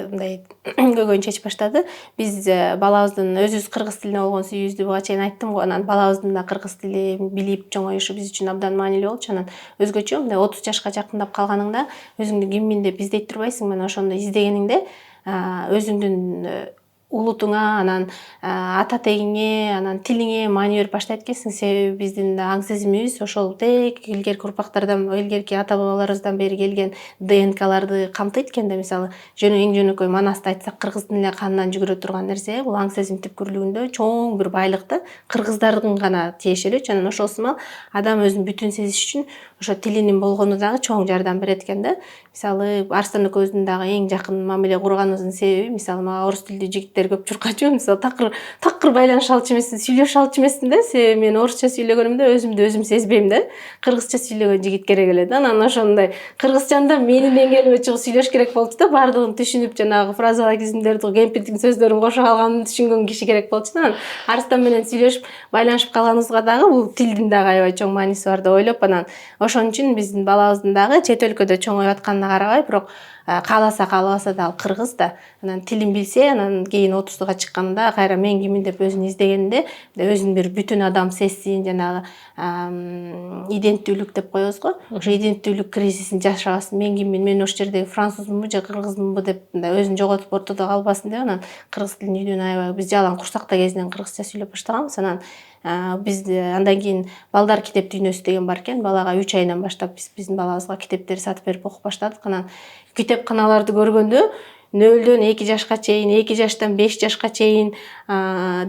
мындай көйгөйүн чечип баштады. Биз балабыздын өзүбүз кыргыз тилине болгон сүйүүбүздү буга чейин айттым го. Анан балабыздын да кыргыз тилин билип чоңоюшу биз үчүн абдан маанилүү болчу. Анан өзгөчө мындай 30 жашка жакындап калганыңда өзүңдү киммин деп издей турбайсың. Мен ошондо издегениңде өзүңдүн улутуңа, анан ата тегиңе, анан тилиңе маани берип баштайт экенсиң. Себеби биздин аң сезимибиз ошол тек илгерки урпактардан, илгерки ата бабаларыбыздан бери келген ДНКларды камтыйт экен да. Мисалы эң жөнөкөй манасты айтсак, кыргыз тилине кандан жүгүрө турган нерсе, бул аң сезим түпкүрлүгүндө чоң бир байлык да, кыргыздардын гана тиешелүүчү. Анан ошол сымал адам өзүн бүтүн сезиш үчүн ошо тилинин болгону дагы чоң жардам берет экен да. Мисалы Арстан экөөбүздүн дагы эң жакын мамиле курганыбыздын себеби, мисалы мага орус тилдүү жигиттер көп чуркачу. Мисалы такыр байланыша алчу эмесмин, сүйлөшө алчу эмесмин да. Себеби мен орусча сүйлөгөнүмдө өзүмдү өзүм сезбейм да. Кыргызча сүйлөгөн жигит керек эле да. Анан ошондой кыргызчанда менин деңгээлиме чыгып сүйлөш керек болчу да. Бардыгын түшүнүп, жанагы фразеологизмдерди, кемпирдин сөздөрүн кошо калганын түшүнгөн киши керек болчу да. Анан Арстан менен сүйлөшүп, байланышып калганыбызга дагы бул тилдин дагы аябай чоң мааниси бар деп ойлоп, анан ошон үчүн биздин балабыздын дагы чет өлкөдө чоңоюп атканына карабай, бирок кааласа каалабаса да ал кыргыз да. Анан тилин билсе, анан кийин 30-га чыкканда кайра мен кимин деп өзүн издегенде өзүн бир бүтүн адам сезсин, жанагы иденттүүлүк деп коебуз го. Ошо иденттүүлүк кризисин жашабасын. Мен киммин, мен ошол жердеги французмунбу же кыргызмынбы деп өзүн жоготуп ортодо калбасын деп анан кыргыз тилин үйдөн аябай биз жалаң курсакта кезинен кыргызча сүйлөп баштаганбыз. Анан биз андан кийин балдар китеп дүйнөсү деген бар экен. Балага 3 айынан баштап биздин балабызга китептер сатып берип окуп баштадык. Анан китепканаларды көргөндө 0-дөн 2 жашка чейин, 2 жаштан 5 жашка чейин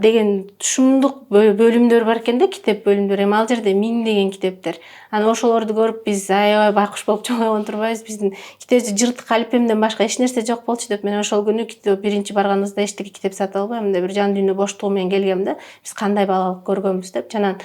деген шумдук бөлүмдөр бар экен да, китеп бөлүмдөр. Эми ал жерде миңдеген китептер. Анан ошолорду көрүп биз аябай байкуш болуп чоңойгон турбайбыз. Биздин китепти жыртык алипемден башка эч нерсе жок болчу деп мен ошол күнү биринчи барганыбызда эчтеке китеп сатып албай, мындай бир жан дүйнө боштугу менен келгем да. Биз кандай балалык көргөнбүз деп. Анан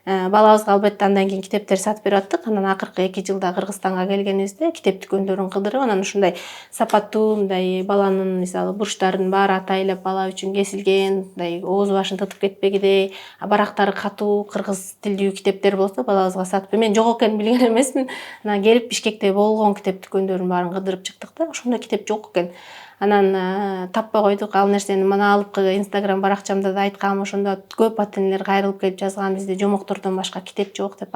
балабызга албетте андан кийин китептер сатып берип аттык. Анан акыркы 2 жылда Кыргызстанга келгенибизде китеп дүкөндөрүн кыдырып, анан ушундай сапаттуу, мындай баланын мисалы бурчтарын баары атайлап бала үчүн кесилген, мындай ооз башын тытып кетпегидей, барактары катуу кыргыз тилдүү китептер болсо балабызга сатып. Мен жок экенин билген эмесмин. Анан келип Бишкекте болгон китеп дүкөндөрүнүн баарын кыдырып чыктык да. Ошондой китеп жок экен. Анан таппай койдук ал нерсени. Мына алыпкы Instagram баракчамда да айткам, ошондо көп ата энелер кайрылып келип жазган, бизде жомоктордон башка китеп жок деп.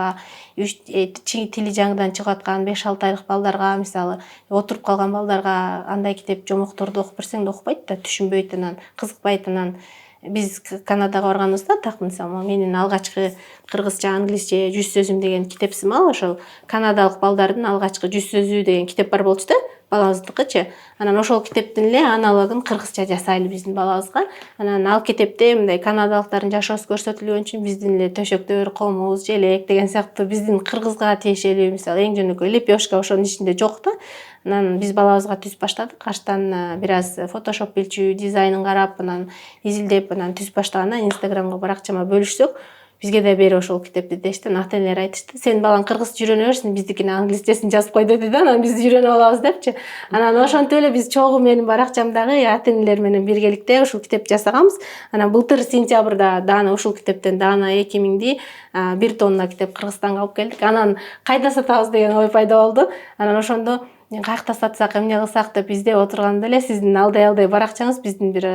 Тили жаңыдан чыгып аткан 5-6 айлык балдарга, мисалы, отуруп калган балдарга андай китеп жомокторду окуп берсең да окубайт да, түшүнбөйт, анан кызыкпайт. Анан биз Канадага барганыбызда так, мисалы, менин алгачкы кыргызча, англисче 100 сөзүм деген китепсим ал. Ошол канадалык балдардын алгачкы 100 сөзү деген китеп бар болчу да, балабыздыкычы. Анан ошол китептин эле аналогун кыргызча жасайлы биздин балабызга. Анан ал китепте мындай канадалыктардын жашоосу көрсөтүлгөн үчүн биздин эле төшөктөр, комуз, желек деген сыяктуу биздин кыргызга тиешелүү, мисалы, эң жөнөкөй лепешка ошонун ичинде жок да. Анан биз балабызга түзүп баштадык. Аштан бир аз фотошоп билчү, дизайнын карап, анан изилдеп, анан түзүп баштагандан Instagramга баракчама бөлүшсөк, бизге да бери ошол китепти дешти. Ата энелер айтышты, сен балаң кыргыз жүрөнө берсин, биздикини англисчесин жазып кой деди да, анан биз жүрөнүп алабыз депчи. Анан ошентип эле биз чогуу менин баракчамдагы ата энелер менен биргеликте ушул китепти жасаганбыз. Анан былтыр сентябрда даана ушул китептен даана 2000 1 тонна китеп Кыргызстанга алып келдик. Анан кайда сатабыз деген ой пайда болду. Анан ошондо каякта сатсак, эмне кылсак деп издеп отурганда эле сиздин алдай баракчаңыз, биздин бир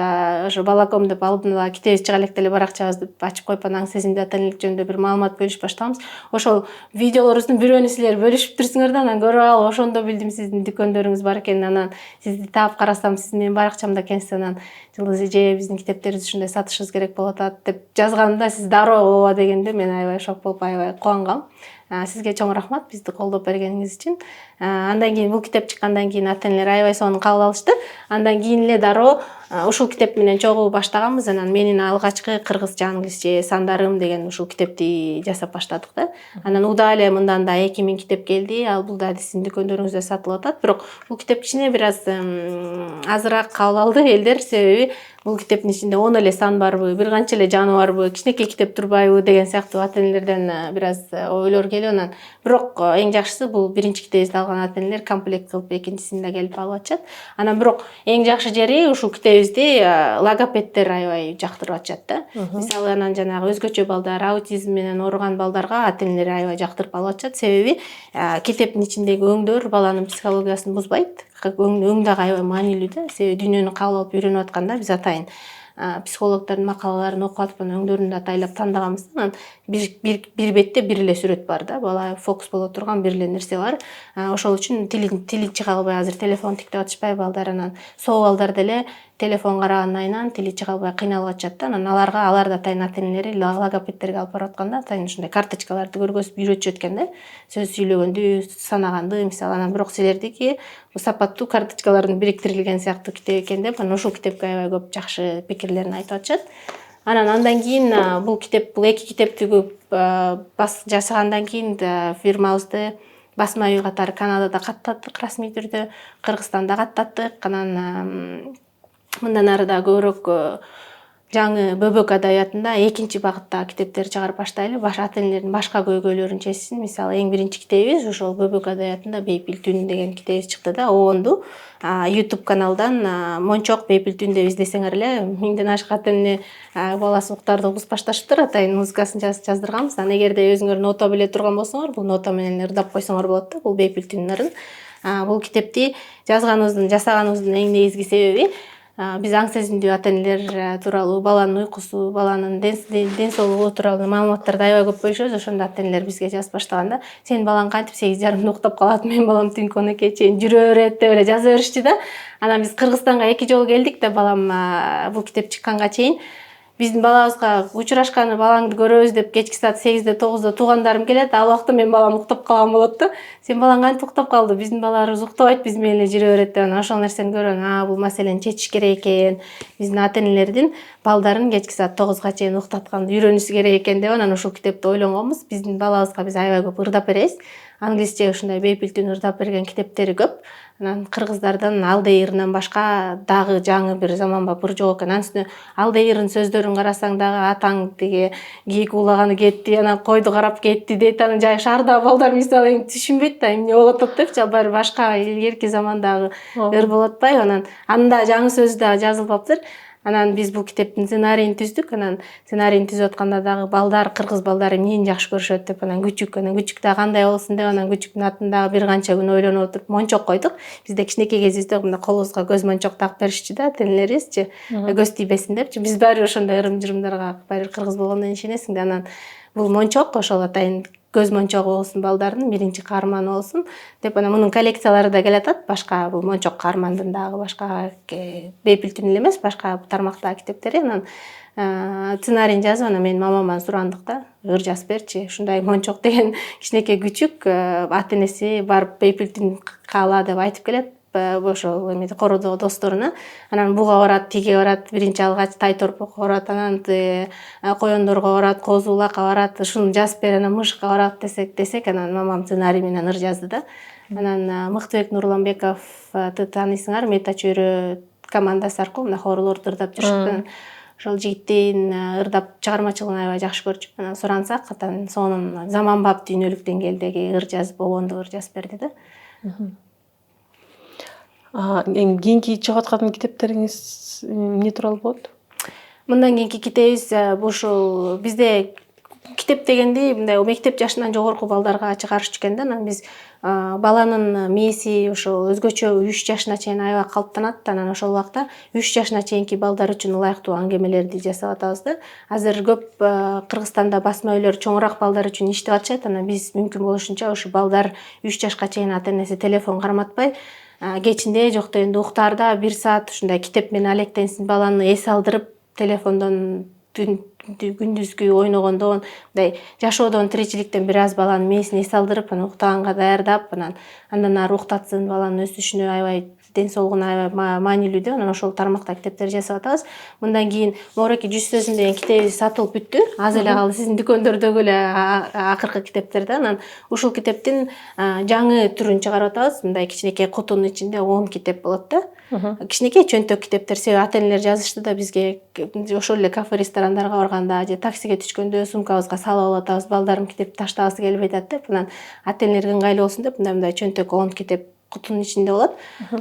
ошо балаком деп алдына китебиз чыга элек деле баракчабыз деп ачып коюп, анан сезимдүү ата энелик жөнүндө бир маалымат бөлүшүп баштаганбыз. Ошол видеолорубуздун бирөөнү силер бөлүшүптүрсүңөр да, анан көрүп алып ошондо билдим сиздин дүкөндөрүңүз бар экенин. Анан сизди таап карасам, сиз менин баракчамда экенсиз. Анан Жылдыз эже, биздин китептерибизди ушундай сатышыбыз керек болуп атат деп жазганымда, сиз дароо ооба дегенде мен аябай шок болуп, аябай кубангам. Сизге чоң рахмат бизди колдоп бергениңиз үчүн. Андан кийин бул китеп чыккандан кийин ата энелер аябай сонун кабыл алышты. Андан кийин эле дароо ушул китеп менен чогуу баштаганбыз. Анан менин алгачкы кыргызча, англисче сандарым деген ушул китепти жасап баштадык да. Анан удаа эле мындан да 2000 китеп келди. Ал бул да сиздин дүкөндөрүңүздө сатылып атат. Бирок бул китеп кичине бир аз азыраак кабыл алды элдер, себеби бул китептин ичинде 10 эле сан барбы, бир канча эле жаны барбы, кичинекей китеп турбайбы деген сыяктуу ата энелерден бир аз ойлор келип анан. Бирок эң жакшысы бул биринчи китебибизди алган ата энелер комплект кылып экинчисин да келип алып атышат. Анан бирок эң жакшы жери ушул китебибизди логопеддер аябай жактырып атышат да. Мисалы, анан жанагы өзгөчө балдар, аутизм менен ооруган балдарга ата энелер аябай жактырып алып атышат. Себеби китептин ичиндеги өңдөр баланын психологиясын бузбайт. Өң дагы аябай маанилүү да. Себеби дүйнөнү кабыл алып үйрөнүп атканда биз атайын психологдордун макалаларын окуп атып, өңдөрүн да атайлап тандаганбыз. Анан бир бетте бир эле сүрөт бар да, бала фокус боло турган бир эле нерсе бар. Ошол үчүн тили чыга албай, азыр телефон тиктеп атышпай балдар, анан соо балдар деле телефон карагандан тили чыга албай кыйналып атышат да. Анан алар да атайын ата энелери логопеддерге алып барып атканда атайын ушундай карточкаларды көргөзүп үйрөтүшөт экен да. Сөз сүйлөгөндү, санаганды, мисалы. Анан бирок силердики сапаттуу карточкалардын бириктирилген сыяктуу китеп экен деп, анан ушул китепке аябай көп жакшы пикирлерин айтып атышат. Андан кийин бул эки китепти жасагандан кийин фирмабызды басма үй катары Канадада каттаттык расмий түрдө, Кыргызстанда каттаттык. Анан мындан ары да көбүрөөк жаңы бөбөк адабиятында экинчи багытта китептер чыгарып баштайлы. Ата энелердин башка көйгөйлөрүн чечсин. Мисалы, эң биринчи китебибиз ошол бөбөк адабиятында Бейпил Түн деген китебибиз чыкты да. Оонду YouTube каналдан Мончок Бейпил Түн деп издесеңер эле 1000ден ашык ата эне баласы уктарды угузуп башташыптыр. Атайын музыкасын жаздырганбыз. Анан эгерде өзүңөр нота биле турган болсоңор, бул нота менен ырдап койсоңор болот да. Бул Бейпил Түнүн ырын. Бул китепти жасаганыбыздын эң негизги себеби биз аң сезимдүү ата энелер тууралуу, баланын уйкусу, баланын ден соолугу тууралуу маалыматтарды аябай көп бөлүшөбүз. Ошондо ата энелер бизге жазып баштаганда, сенин балаң кантип 8:30 уктап калат, менин балам түнкү 12-ге чейин жүрө берет деп эле жаза беришти да. Анан биз Кыргызстанга 2 жолу келдик да, балам бул китеп чыкканга чейин. Биздин балабызга учурашканы, балаңды көрөбүз деп кечки саат 8-де 9-да туугандарым келет. Ал убакта менин балам уктап калган болот да. Сен балаң кантип уктап калды? Биздин балаларыбыз уктабайт, биз менен эле жүрө берет деп. Ошол нерсени көрүп, бул маселени чечиш керек экен. Биздин ата энелердин балдарын кечки саат 9-га чейин уктатканды үйрөнүшү керек экен деп, анан ушул китепти ойлонгонбуз. Биздин балабызга биз аябай көп ырдап беребиз. Англисче ушундай Бейпил Түн ырдап берген китептери көп. Анан кыргыздардан Алдей ырынан башка дагы жаңы бир заманбап ыр жок экен. Анын Алдей ырын сөздөрүн карасаң дагы атаң тиги кийик уулаганы кетти, анан койду карап кетти дейт. Анан жай шаардагы балдар мисалы түшүнбөйт да эмне болуп атат депчи. Ал баары башка илгерки замандагы ыр болуп атпайбы? Анан анда жаңы сөзү да жазылып аптыр. Анан биз бул китептин сценарийин түздүк. Анан сценарийин түзүп атканда дагы балдар, кыргыз балдары эмнени жакшы көрүшөт деп, анан күчүк да кандай болсун деп, анан күчүктүн атын дагы бир канча күн ойлонуп отуруп мончок койдук. Бизде кичинекей кезибизде мындай колубузга көз мончок тагып беришчү да, ата-энелерибизчи, көз тийбесин депчи. Биз баары бир ошондой ырым-жырымдарга баары бир кыргыз болгондон ишенесиң да. Анан бул мончок ошол атайын көз мончогу болсун, балдардын биринчи каарманы болсун деп, анан мунун коллекциялары да келатат. Башка бул мончок каармандын дагы башка Бейпилтүн эле эмес, башка тармактагы китептери. Анан сценарийин жазып, анан менин мамаман сурандык да, ыр жазып берчи. Ушундай мончок деген кичинекей күчүк ата-энеси барып Бейпилтүн каала деп айтып келет. Ошол эмеде кородогу досторуна. Анан буга барат, тиге барат, биринчи алгач Тайторпокко барат, анан коёндорго барат, Козу Булакка барат, ушуну жазып бер, анан Мышыкка барат десек, анан мамам сценарий менен ыр жазды да. Анан Мыктыбек Нурланбековду тааныйсыңар, Мета чөйрө командасы аркылуу мына хорлорду ырдап жүрүшүп, ошол жигиттин ырдап чыгармачылыгын аябай жакшы көрчүп, анан сурансак, атан сонун Заманбап дүйнөлүк деңгээлдеги ыр жазып, обондук ыр жазып берди да. Эми кийинки чыгып аткан китептериңиз эмне тууралуу болот? Мындан кийинки китебибиз ушул бизде китеп дегенди мындай мектеп жашынан жогорку балдарга чыгарышчу экен да. Анан биз баланын мээси ошол өзгөчө 3 жашына чейин аябай калыптанат. Анан ошол убакта 3 жашына чейинки балдар үчүн ылайыктуу аңгемелерди жасап атабыз да. Азыр көп Кыргызстанда басма үйлөр чоңураак балдар үчүн иштеп атышат. Анан биз мүмкүн болушунча ушу балдар 3 жашка чейин ата-энеси телефон карматпай, кечинде жок дегенде уктаарда 1 саат ушундай китеп менен алектенсин, баланы эс алдырып, телефондон күндүзгү ойногондо, мындай жашоодон, тиричиликтен бир аз баланын мээсин эс алдырып, анан уктаганга даярдап, андан ары уктатсын, баланын өсүшүнө аябай, ден соолугуна аябай маанилүү деп, анан ошол тармакта китептер жасап атабыз. Мындан кийин Моореки 100 сөзүн деген китебибиз сатылып бүттү. Аз эле калды, сиздин дүкөндөрдөгү эле акыркы китептер да. Анан ушул китептин жаңы түрүн чыгарып атабыз. Мындай кичинекей кутунун ичинде 10 китеп болот да. Кичинекей чөнтөк китептер. Себеби ата-энелер жазышты да, бизге ошол эле кафе, ресторандарга барганда же таксиге түшкөндө сумкабызга салып алып атабыз. Балдарым китеп таштагысы келбей атат деп, анан ата-энелерге ыңгайлуу болсун деп, мындай чөнтөк 10 китеп кутунун ичинде болот.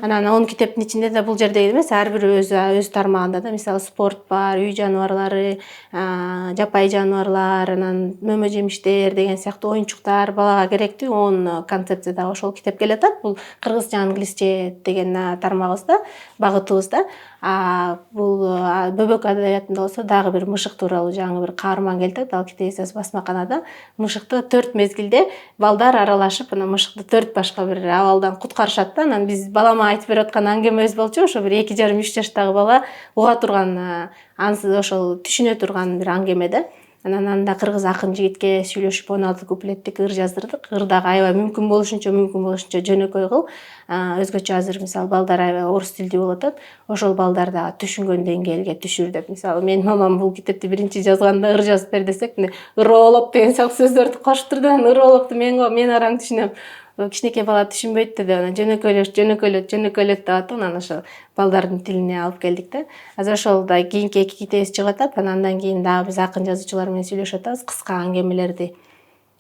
Анан 10 китептин ичинде да бул жерде эмес, ар бир өз тармагында да, мисалы спорт бар, үй жаныбарлары, жапайы жаныбарлар, анан мөмө жемиштер деген сыяктуу оюнчуктар, балага керектүү 10 концепцияда ошол китеп келатат. Бул кыргызча, англисче деген тармагыбызда, багытыбызда. Бул бөбөк адабиятында болсо дагы бир мышык тууралуу жаңы бир каарман келатат. Ал китебибиз басмаканада. Мышыкты 4 мезгилде балдар аралашып, анан мышыкты 4 башка бир абалдан куткарышат да. Анан биз балама айтып берип аткан аңгемебиз болчу, ошо бир 2,5-3 жаштагы бала уга турган, ансыз ошол түшүнө турган бир аңгеме да. Анан анда кыргыз акын жигитке сүйлөшүп 16 куплеттик ыр жаздырдык. Ыр дагы аябай мүмкүн болушунча жөнөкөй кыл. Өзгөчө азыр мисалы балдар аябай орус тилдүү болуп атат. Ошол балдар дагы түшүнгөн деңгээлге түшүр деп. Мисалы менин мамам бул китепти биринчи жазганда ыр жазып бер десек, ыроолоп деген сыяктуу сөздөрдү кошуп турду. Ыроолопту мен араң түшүнөм. Кичинекей бала түшүнбөйт деди, анан жөнөкөйлөт деп атып, анан ошо балдардын тилине алып келдик да. Азыр ошолда кийинки 2 китебибиз чыгып атат. Андан кийин дагы биз акын жазуучулар менен сүйлөшүп атабыз, кыска аңгемелерди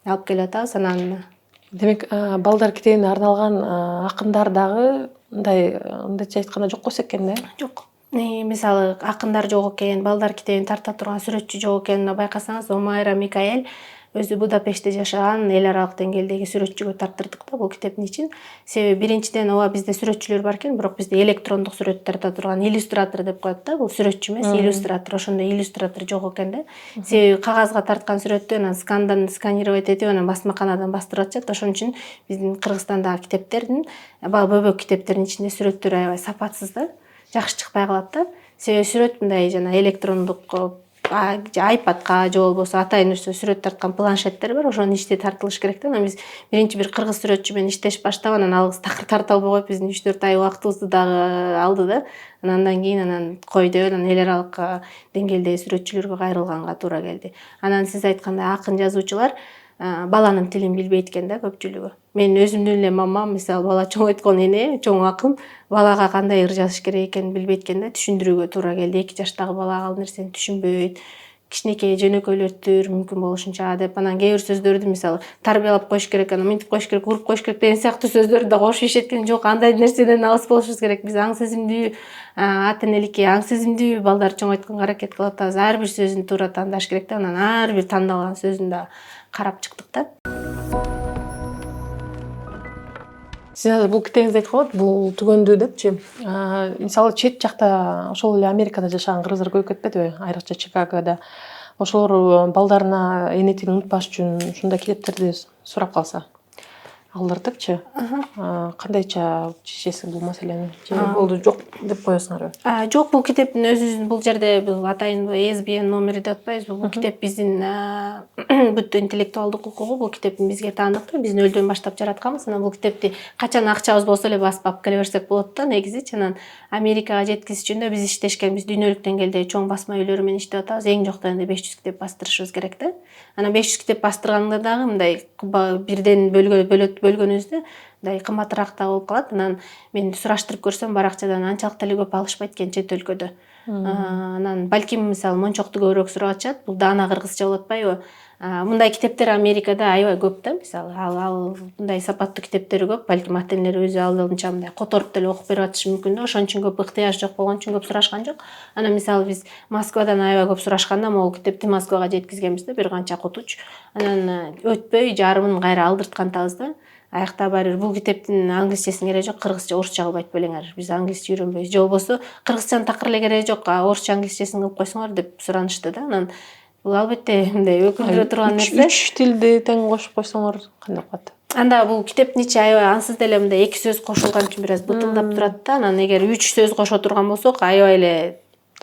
алып келип атабыз. Анан Демек, балдар китебине арналган акындар дагы мындайча айтканда жок болсо экен да? жок. Мисалы акындар жок экен, балдар китебин тарта турган сүрөтчү жок экен. Байкасаңыз, Омайра Микаэль өзү Будапештте жашаган эл аралык деңгээлдеги сүрөтчүгө тарттырдык да бул китептин ичин. Себеби биринчиден ооба бизде сүрөтчүлөр бар экен, бирок бизде электрондук сүрөт тарта турган иллюстратор деп коет да. Бул сүрөтчү эмес, иллюстратор. Ошондой иллюстратор жок экен да. Себеби кагазга тарткан сүрөттү анан сканировать этип, анан басмаканадан бастырып атышат. Ошон үчүн биздин Кыргызстандагы китептердин, бөбөк китептердин ичинде сүрөттөр аябай сапатсыз да, жакшы чыкпай калат да. Себеби сүрөт мындай жана электрондук айпадка же болбосо атайын сүрөт тарткан планшеттер бар, ошонун ичинде тартылыш керек да. Анан биз биринчи бир кыргыз сүрөтчү менен иштешип баштап, анан ал такыр тарта албай коюп, биздин 3-4 ай убактыбызды дагы алды да. Андан кийин кой деп эл эл аралык деңгээлдеги сүрөтчүлөргө кайрылганга туура келди. Анан сиз айткандай акын жазуучулар баланын тилин билбейт экен да көпчүлүгү. Мен өзүмдүн эле мамам, мисалы бала чоңойткон эне, чоң акын, балага кандай ыр жазыш керек экенин билбейт экен да, түшүндүрүүгө туура келди. 2 жаштагы бала ал нерсени түшүнбөйт. кичинекей жөнөкөйлөртүр мүмкүн болушунча деп, анан кээ бир сөздөрдү мисалы тарбиялап коюш керек, анан мынтип коюш керек, уруп коюш керек деген сыяктуу сөздөрдү да кошуп ишеткем жок. Андай нерседен алыс болушубуз керек. Биз аң сезимдүү, ата энеликке аң сезимдүү балдарды чоңойтконго аракет кылып атабыз. Ар бир сөзүн туура тандаш керек да, анан ар бир тандалган сөзүн да карап чыктык да. Сиз азыр бул китебиңизде айткан болот, бул түгөндүү депчи. Мисалы чет жакта ошол эле Америкада жашаган кыргыздар көп кетпедиби? Айрыкча Чикагода. Ошолор балдарына эне тилин унутпаш үчүн ушундай китептерди сурап калса, алдыртыпчы. Кандайча чечесиз бул маселени? Же болду жок деп коесуңарбы? Жок, бул китептин өзүнүн бул жерде бул атайын ISBN номери деп атпайбызбы? Бул китеп биздин бүт интеллектуалдык укугу бул китептин бизге таандык да. Биз нөлдөн баштап жаратканбыз. Анан бул китепти качан акчабыз болсо эле басып алып келе берсек болот да, негизичи. Анан Америкага жеткизиш үчүн да биз иштешкен, биз дүйнөлүк деңгээлде чоң басма үйлөрү менен иштеп атабыз. Эң жокто энди 500 китеп бастырышыбыз керек да. Анан 500 китеп бастырганда дагы мындай бирден бөлгөнүбүздө мындай кымбатыраак да болуп калат. Анан мен сураштырып көрсөм баракчадан анчалык деле көп алышпайт экен чет өлкөдө. Анан балким мисалы мончокту көбүрөөк сурап атышат. Бул даана кыргызча болуп атпайбы? Мындай китептер Америкада аябай көп да. Мисалы ал мындай сапаттуу китептери көп. Балким ата энелер өзү алдынча мындай которуп деле окуп берип атышы мүмкүн да. Ошон үчүн көп ыктыяж жок болгон үчүн көп сурашкан жок. Анан мисалы биз Москвадан аябай көп сурашканда могул китепти Москвага жеткизгенбиз да, бир канча окутуч. Анан өтпөй жарымын кайра алдырткантабыз да. Аякта барыр бул китептин англисчесин кереги жок, кыргызча, орусча кылып айтып белеңер. Биз англисче үйрөнбөйбүз. Же болбосо кыргызчанын такыр эле кереги жок, орусча англисчесин кылып койсоңор деп суранышты да. Анан бул албетте мындай өкүндүрө турган нерсе. Үч тилди тең кошуп койсоңор кандай болот? Анда бул китептин ичи аябай ансыз деле мындай эки сөз кошулган үчүн бир аз бытылдап турат да. Анан эгер 3 сөз кошо турган болсок, аябай эле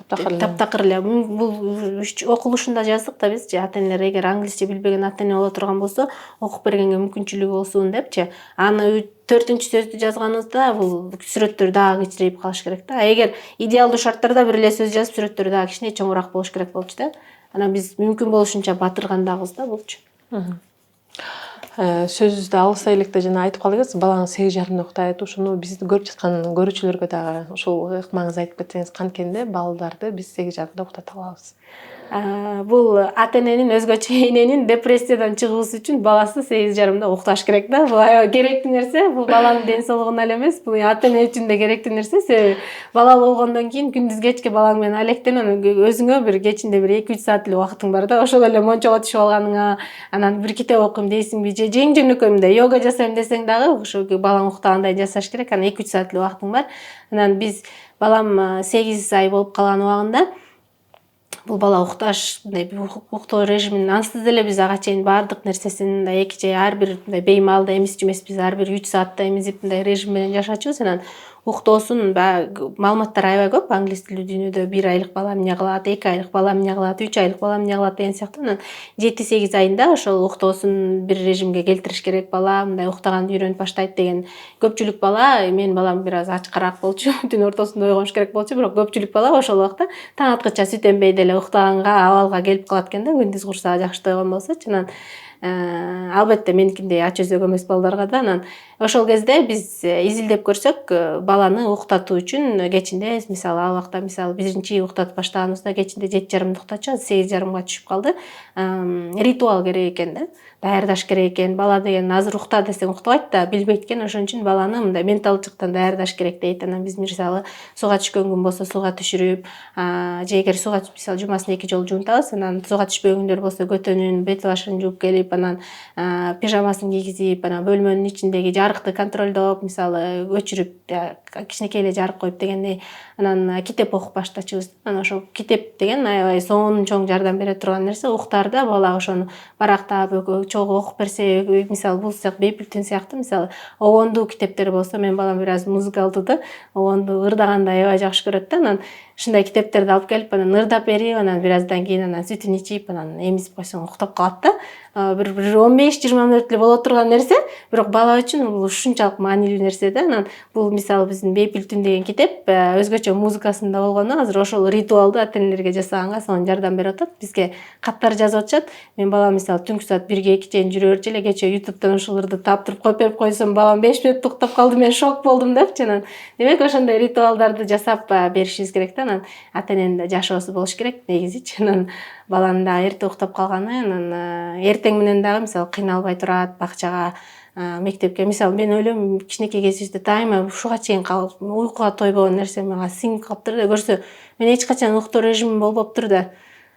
таптакыр эле. Бул окулушунда жаздык да биз, ата энелер эгер англисче билбеген ата эне боло турган болсо, окуп бергенге мүмкүнчүлүгү болсун депчи. Аны 4-чү сөздү жазганыбызда бул сүрөттөр дагы кичирейип калыш керек да. Эгер идеалдуу шарттарда бир эле сөз жазып, сүрөттөр дагы кичине чоңураак болуш керек болчу да. Анан биз мүмкүн болушунча батыргандагыбыз да булчу. Сөзүбүздү алыстай электе жана айтып калдыңыз, балаңыз 8:30 уктайт. Ушуну бизди көрүп жаткан көрүүчүлөргө дагы ушул ыкмаңызды айтып кетсеңиз, канткенде балдарды биз 8:30 уктата алабыз. Бул ата эненин, өзгөчө эненин депрессиядан чыгуусу үчүн баласы 8:30 укташ керек да. Бул аябай керектүү нерсе. Бул баланын ден соолугуна эле эмес, бул ата эне үчүн да керектүү нерсе. Себеби балалуу болгондон кийин күндүз кечке балаң менен алектеніп, өзүңө бир кечинде бир 2-3 саат эле убактың бар да. Ошол эле мончого түшүп алганыңа, анан бир китеп окуйм дейсиңби, же эң жөнөкөй мындай йога жасайм десең дагы, ошо балаң уктагандай жасаш керек. Анан 2-3 саат эле убактың бар. Анан биз балам 8 ай болуп калган убагында бул бала укташ, мындай уктоо режимин ансыз деле биз ага чейин баардык нерсесин мындай экиче ар бир мындай беймалда эмизчү эмеспиз, ар бир 3 саатта эмизип мындай режим менен жашачубуз. Анан уктоосун маалыматтар аябай көп. Англис тилдүү дүйнөдө 1 айлык бала эмне кылат, 2 айлык бала эмне кылат, 3 айлык бала эмне кылат деген сыяктуу. Анан 7-8 айында ошол уктоосун бир режимге келтириш керек бала, мындай уктаганды үйрөнүп баштайт деген. Көпчүлүк бала, менин балам бир аз ачкараак болчу, түн ортосунда ойгонуш керек болчу, бирок көпчүлүк бала ошол убакта таң аткыча сүт эмбей деле уктаганга абалга келип калат экен да, күндүз курсагы жакшы тойгон болсочу. Анан албетте меникиндей ач өзөк эмес балдарга да. Анан ошол кезде биз изилдеп көрсөк, баланы уктатуу үчүн кечинде мисалы ал убакта мисалы биринчи уктатып баштаганыбызда кечинде 7:30 уктачу, 8:30 түшүп калды. Ритуал керек экен да. Даярдаш керек экен. Бала деген азыр ukta десең уктабайт да, билбейт экен. Ошон үчүн баланы мындай менталдык жактан даярдаш керек дейт. Анан биз мисалы сууга түшкөн күн болсо сууга түшүрүп, же эгер сууга мисалы жумасына 2 жолу жуунтабыз, анан сууга түшпөгөн күндөр болсо көтөнүн, бет башын жууп келип, анан пижамасын кийгизип, анан бөлмөнүн ичиндеги жарыкты контролдоп, мисалы өчүрүп, кичинекей эле жарык коюп дегендей, анан китеп окуп баштачубуз. Анан ошол китеп деген аябай сонун чоң жардам бере турган нерсе. Уктарда бала ошону барактап чогуу окуп берсе, мисалы бул бейпүлтүн сыяктуу мисалы огондуу китептер болсо, менин балам бир аз музыкалдуу да, огонду ырдаганды аябай жакшы көрөт да. Анан ушундай китептерди алып келип, анан ырдап берип, анан бир аздан кийин анан сүтүн ичип, анан эмизип койсоң уктап калат да. Бир 15-20 мүнөт эле боло турган нерсе, бирок бала үчүн бул ушунчалык маанилүү нерсе да. Анан бул мисалы биздин бейпүлтүн деген китеп өзгөчө музыкасында болгону азыр ошол ритуалды ата энелерге жасаганга сонун жардам берип атат. Бизге каттар жазып атышат. Менин балам мисалы түнкү саат 1-2 чейин жүрө берчү эле, кечээ YouTube'дан ушуларды таптырып коюп берип койсом, балам 5 мүнөт уктап калды, мен шок болдум депчи. Анан демек ошондой ритуалдарды жасап беришибиз керек да. Анан ата эненин да жашоосу болуш керек негизичи. Анан баланын да эрте уктап калганы, анан эртең менен дагы мисалы кыйналбай турат бакчага, мектепке. Мисалы мен ойлойм кичинекей кезибизде дайыма ушуга чейин калып уйкуга тойбогон нерсе мага сиңип калыптыр да, көрсө мен эч качан уктоо режимим болбоптур да.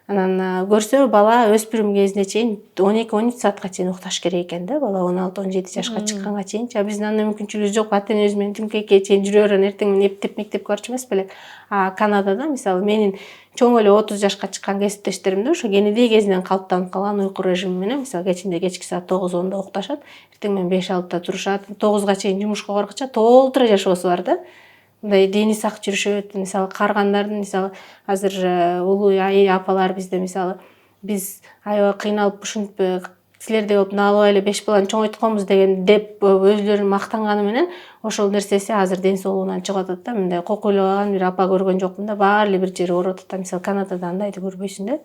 Анан көрсө бала өспүрүм кезине чейин 12-13 саатка чейин укташ керек экен да, бала 16-17 жашка чыкканга чейинчи. Биздин андай мүмкүнчүлүгүбүз жок. Ата-энебиз менен түнкөйгө чейин жүрө берген, эртең менен эптеп мектепке барчу эмес белек. Канадада мисалы менин чоң эле 30 жашка чыккан кесиптештеримде ошо кенедей кезинен калыптанып калган уйку режими менен мисалы кечинде кечки саат 9-10 укташат, эртең менен 5-6 турушат, 9 чейин жумушка баргыча толтура жашоосу бар да. Мындай дени сак жүрүшөт. Мисалы каргандардын мисалы азыр улуу апалар бизде мисалы биз аябай кыйналып ушинтип силердей болуп наалыбай эле 5 баланы чоңойтконбуз деп өзлөрүн мактанганы менен ошол нерсеси азыр ден соолугунан чыгып атат да. Мындай кокуйлабаган бир апа көргөн жокмун да, баары эле бир жери ооруп атат да. Мисалы Канадада андайды көрбөйсүң да.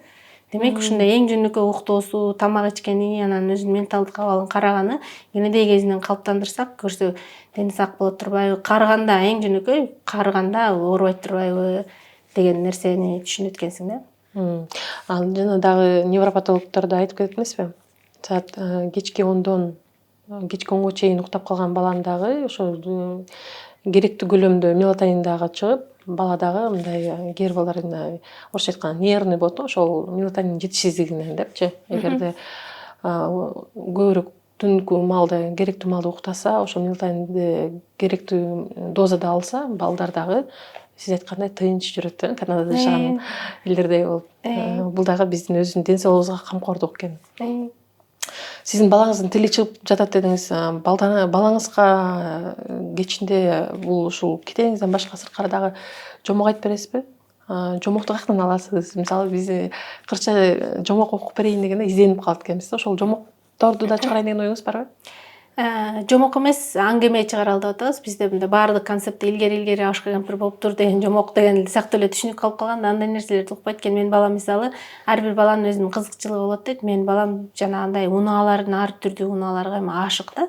Демек ушундай эң жөнөкөй уктоосу, тамак ичкени, анан өзүнүн менталдык абалын караганы кенедей кезинен калыптандырсак көрсө дени сак болот турбайбы? Карыганда эң жөнөкөй карыганда оорубайт турбайбы деген нерсени түшүнөт экенсиң да. Ал жана дагы невропатологдор да айтып кетет эмеспи? Саат кечки 10-дон кечки 10га чейин уктап калган баланын дагы ошо керектүү көлөмдө мелатонин дагы чыгып, бала дагы мындай кээ бир балдар орусча айтканда нервный болот го, ошол мелатонин жетишсиздигинен депчи. Эгерде көбүрөөк түнкү маалда керектүү маалда уктаса, ошол мелатонинди керектүү дозада алса, балдар дагы сиз айткандай тынч жүрөт да, Канадада жашаган элдердей болуп. Бул дагы биздин өзүбүздүн ден соолугубузга камкордук экен. Сиздин балаңыздын тили чыгып жатат дедиңиз. Балаңызга кечинде бул ушул китебиңизден башка сырткары дагы жомок айтып бересизби? Жомокту каяктан аласыз? Мисалы биз кырча жомок окуп берейин дегенде изденип калат экенбиз да. Ошол жомокторду да чыгарайын деген оюңуз барбы? Жомок эмес, аңгеме чыгаралы деп атабыз. Бизде мындай баардык концепт илгери Ашка кемпир болуптур деген жомок деген сыяктуу эле түшүнүк калып калган. Андай нерселерди укпайт экен. Менин балам мисалы ар бир баланын өзүнүн кызыкчылыгы болот дейт. Менин балам жанагындай унаалардын ар түрдүү унааларга эми ашык да.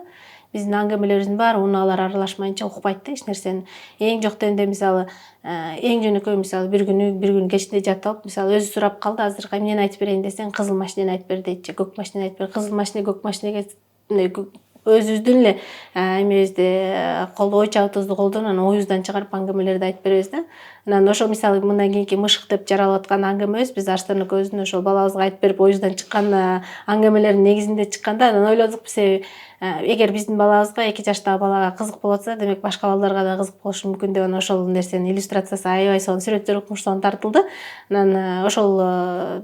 Биздин аңгемелерибиздин баары унаалар аралашмайынча укпайт да эч нерсени. Эң жок дегенде мисалы эң жөнөкөй мисалы бир күнү кечинде жатып алып, мисалы өзү сурап калды, азыр эмнени айтып берейин десең, кызыл машинени айтып бер дейт же көк машинени айтып бер. Кызыл машина, көк машинеге өзүбүздүн эле эмебизди ойчогубузду колдонуп, анан оюбуздан чыгарып аңгемелерди айтып беребиз да. Анан ошол мисалы мындан кийинки мышык деп жаралып аткан аңгемебиз биз Арстан экөөбүздүн ошол балабызга айтып берип оюбуздан чыккан аңгемелердин негизинде чыкканда, анан ойлодук себеби эгер биздин балабызга 2 жаштагы балага кызык болот атса, демек башка балдарга да кызык болушу мүмкүн деп анан ошол нерсенин иллюстрациясы аябай сонун сүрөттөр укмуштан тартылды. Анан ошол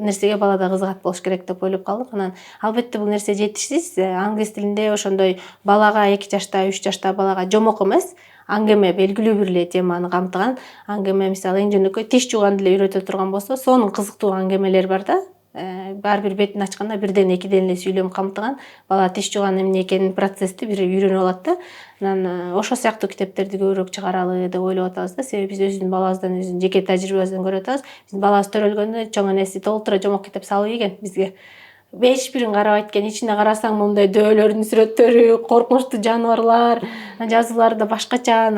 нерсеге бала да кызыгат болуш керек деп ойлоп калдык. Анан албетте бул нерсе жетишсиз. Англис тилинде ошондой балага 2 жашта, 3 жаштагы балага жомок эмес, аңгеме белгилүү бир эле теманы камтыган аңгеме, мисалы эң жөнөкөй тиш жууганды эле үйрөтө турган болсо, сонун кызыктуу аңгемелер бар да. Ар бир бетин ачканда бирден экиден эле сүйлөм камтыган, бала тиш жууган эмне экенин процессти бир үйрөнүп алат да. Анан ошол сыяктуу китептерди көбүрөөк чыгаралы деп ойлоп атабыз да. Себеби биз өзүбүздүн балабыздан, өзүбүздүн жеке тажрыйбабыздан көрүп атабыз. Биздин балабыз төрөлгөндө чоң энеси толтура жомок китеп салып ийген бизге. Эч бирин карабайт экен. Ичине карасаң мындай дөөлөрдүн сүрөттөрү, коркунучтуу жаныбарлар, жазуулары да башкача.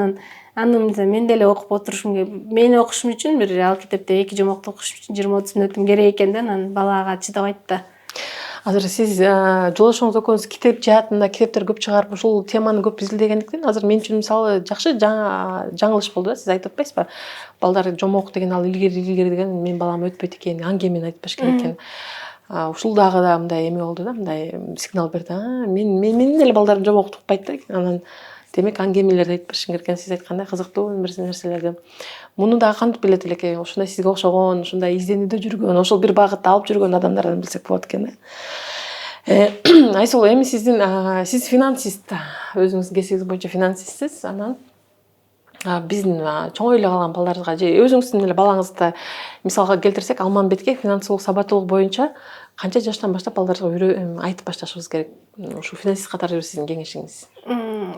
Аны мен деле окуп отурушум керек. Мени окушум үчүн бир ал китепте 2 жомокту окушум үчүн 20-30 мүнөтүм керек экен да, анан балага чыдабайт да. Азыр сиз жолдошуңуз экөөңүз китеп жаатында китептер көп чыгарып, ушул теманы көп изилдегендиктен азыр мен үчүн мисалы жакшы жаңылыш болду да. Сиз айтып атпайсызбы? Балдар жомок деген ал илгери деген менин балам өтпөйт экен, аңгемени айтпаш керек экен. Ушул дагы да мындай эме болду да, мындай сигнал берди. Менин деле балдарым жомокту укпайт да. Анан демек аңгемелерди айтып беришим керек экен, сиз айткандай кызыктуу бир нерселерди. Муну дагы кантип билет элеки? Ушундай сизге окшогон, ушундай изденүүдө жүргөн, ошол бир багытта алып жүргөн адамдардан билсек болот экен да. Айсул, эми сиз финансист, өзүңүздүн кесибиңиз боюнча финансистсиз. Анан биздин чоңой эле калган балдарыбызга же өзүңүздүн эле балаңызды мисалга келтирсек, Алманбетке финансылык сабаттуулук боюнча канча жаштан баштап балдарыбызга айтып башташыбыз керек? Ушу финансист катары сиздин кеңешиңиз?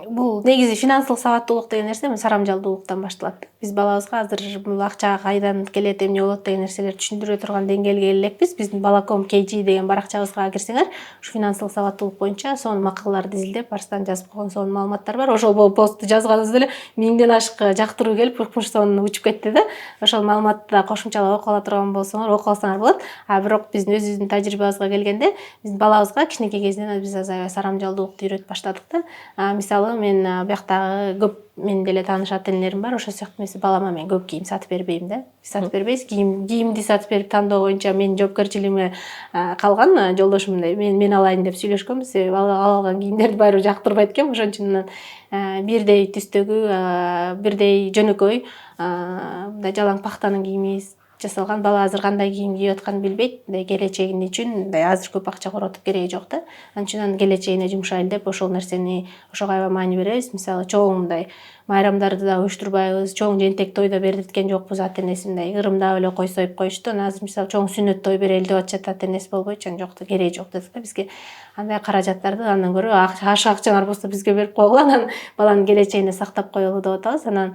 Бул негизи финансылык сабаттуулук деген нерсе сарамжалдуулуктан башталат. биз балабызга азыр бул акча кайдан келет, эмне болот деген нерселерди түшүндүрө турган деңгээлге келе элекпиз. Биздин Балаком KG деген баракчабызга кирсеңер, ушу финансылык сабаттуулук боюнча сонун макалаларды изилдеп, арстан жазып койгон сонун маалыматтар бар. Ошол постты жазганыбызда эле 1000ден ашык жактыруу келип, укмуш сонун учуп кетти да. Ошол маалыматты да кошумчалап окуп ала турган болсоңор, окуп алсаңар болот. Бирок биздин өзүбүздүн тажрыйбабызга келгенде, биздин балабызга кичинекей кезинен биз аябай сарамжалдуулукту үйрөтүп баштадык да. Мисалы мен бияктагы көп менин деле тааныш ата-энелерим бар. Ошол сыяктуу эмес, балама мен көп кийим сатып бербейм да. Сатып бербейбиз. Кийимди сатып берип тандоо боюнча менин жоопкерчилигиме калган. Жолдошум мындай мен алайын деп сүйлөшкөнбүз. Себеби ал алган кийимдерди баары жактырбайт экен. Ошон үчүн бирдей түстөгү, бирдей жөнөкөй мындай жалаң пахтанын кийими жасалган. Бала азыр кандай кийим кийип атканын билбейт. Мындай келечеги үчүн мындай азыр көп акча коротуп кереги жок да. Анын үчүн анын келечегине жумшайлы деп ошол нерсени, ошого аябай маани беребиз. Мисалы чоң мындай майрамдарды да уюштурбайбыз, чоң жентек тойдо бердирткен жокпуз. Ата-энеси мындай ырымдап эле кой союп коюшту. Азыр мисалы чоң сүннөт той берели деп атышат, ата-энеси болбойчу, анан жок, кереги жок дедик да. Бизге андай каражаттарды андан көрө акчаңар болсо бизге берип койгула, анан баланын келечегине сактап коелу деп атабыз. Анан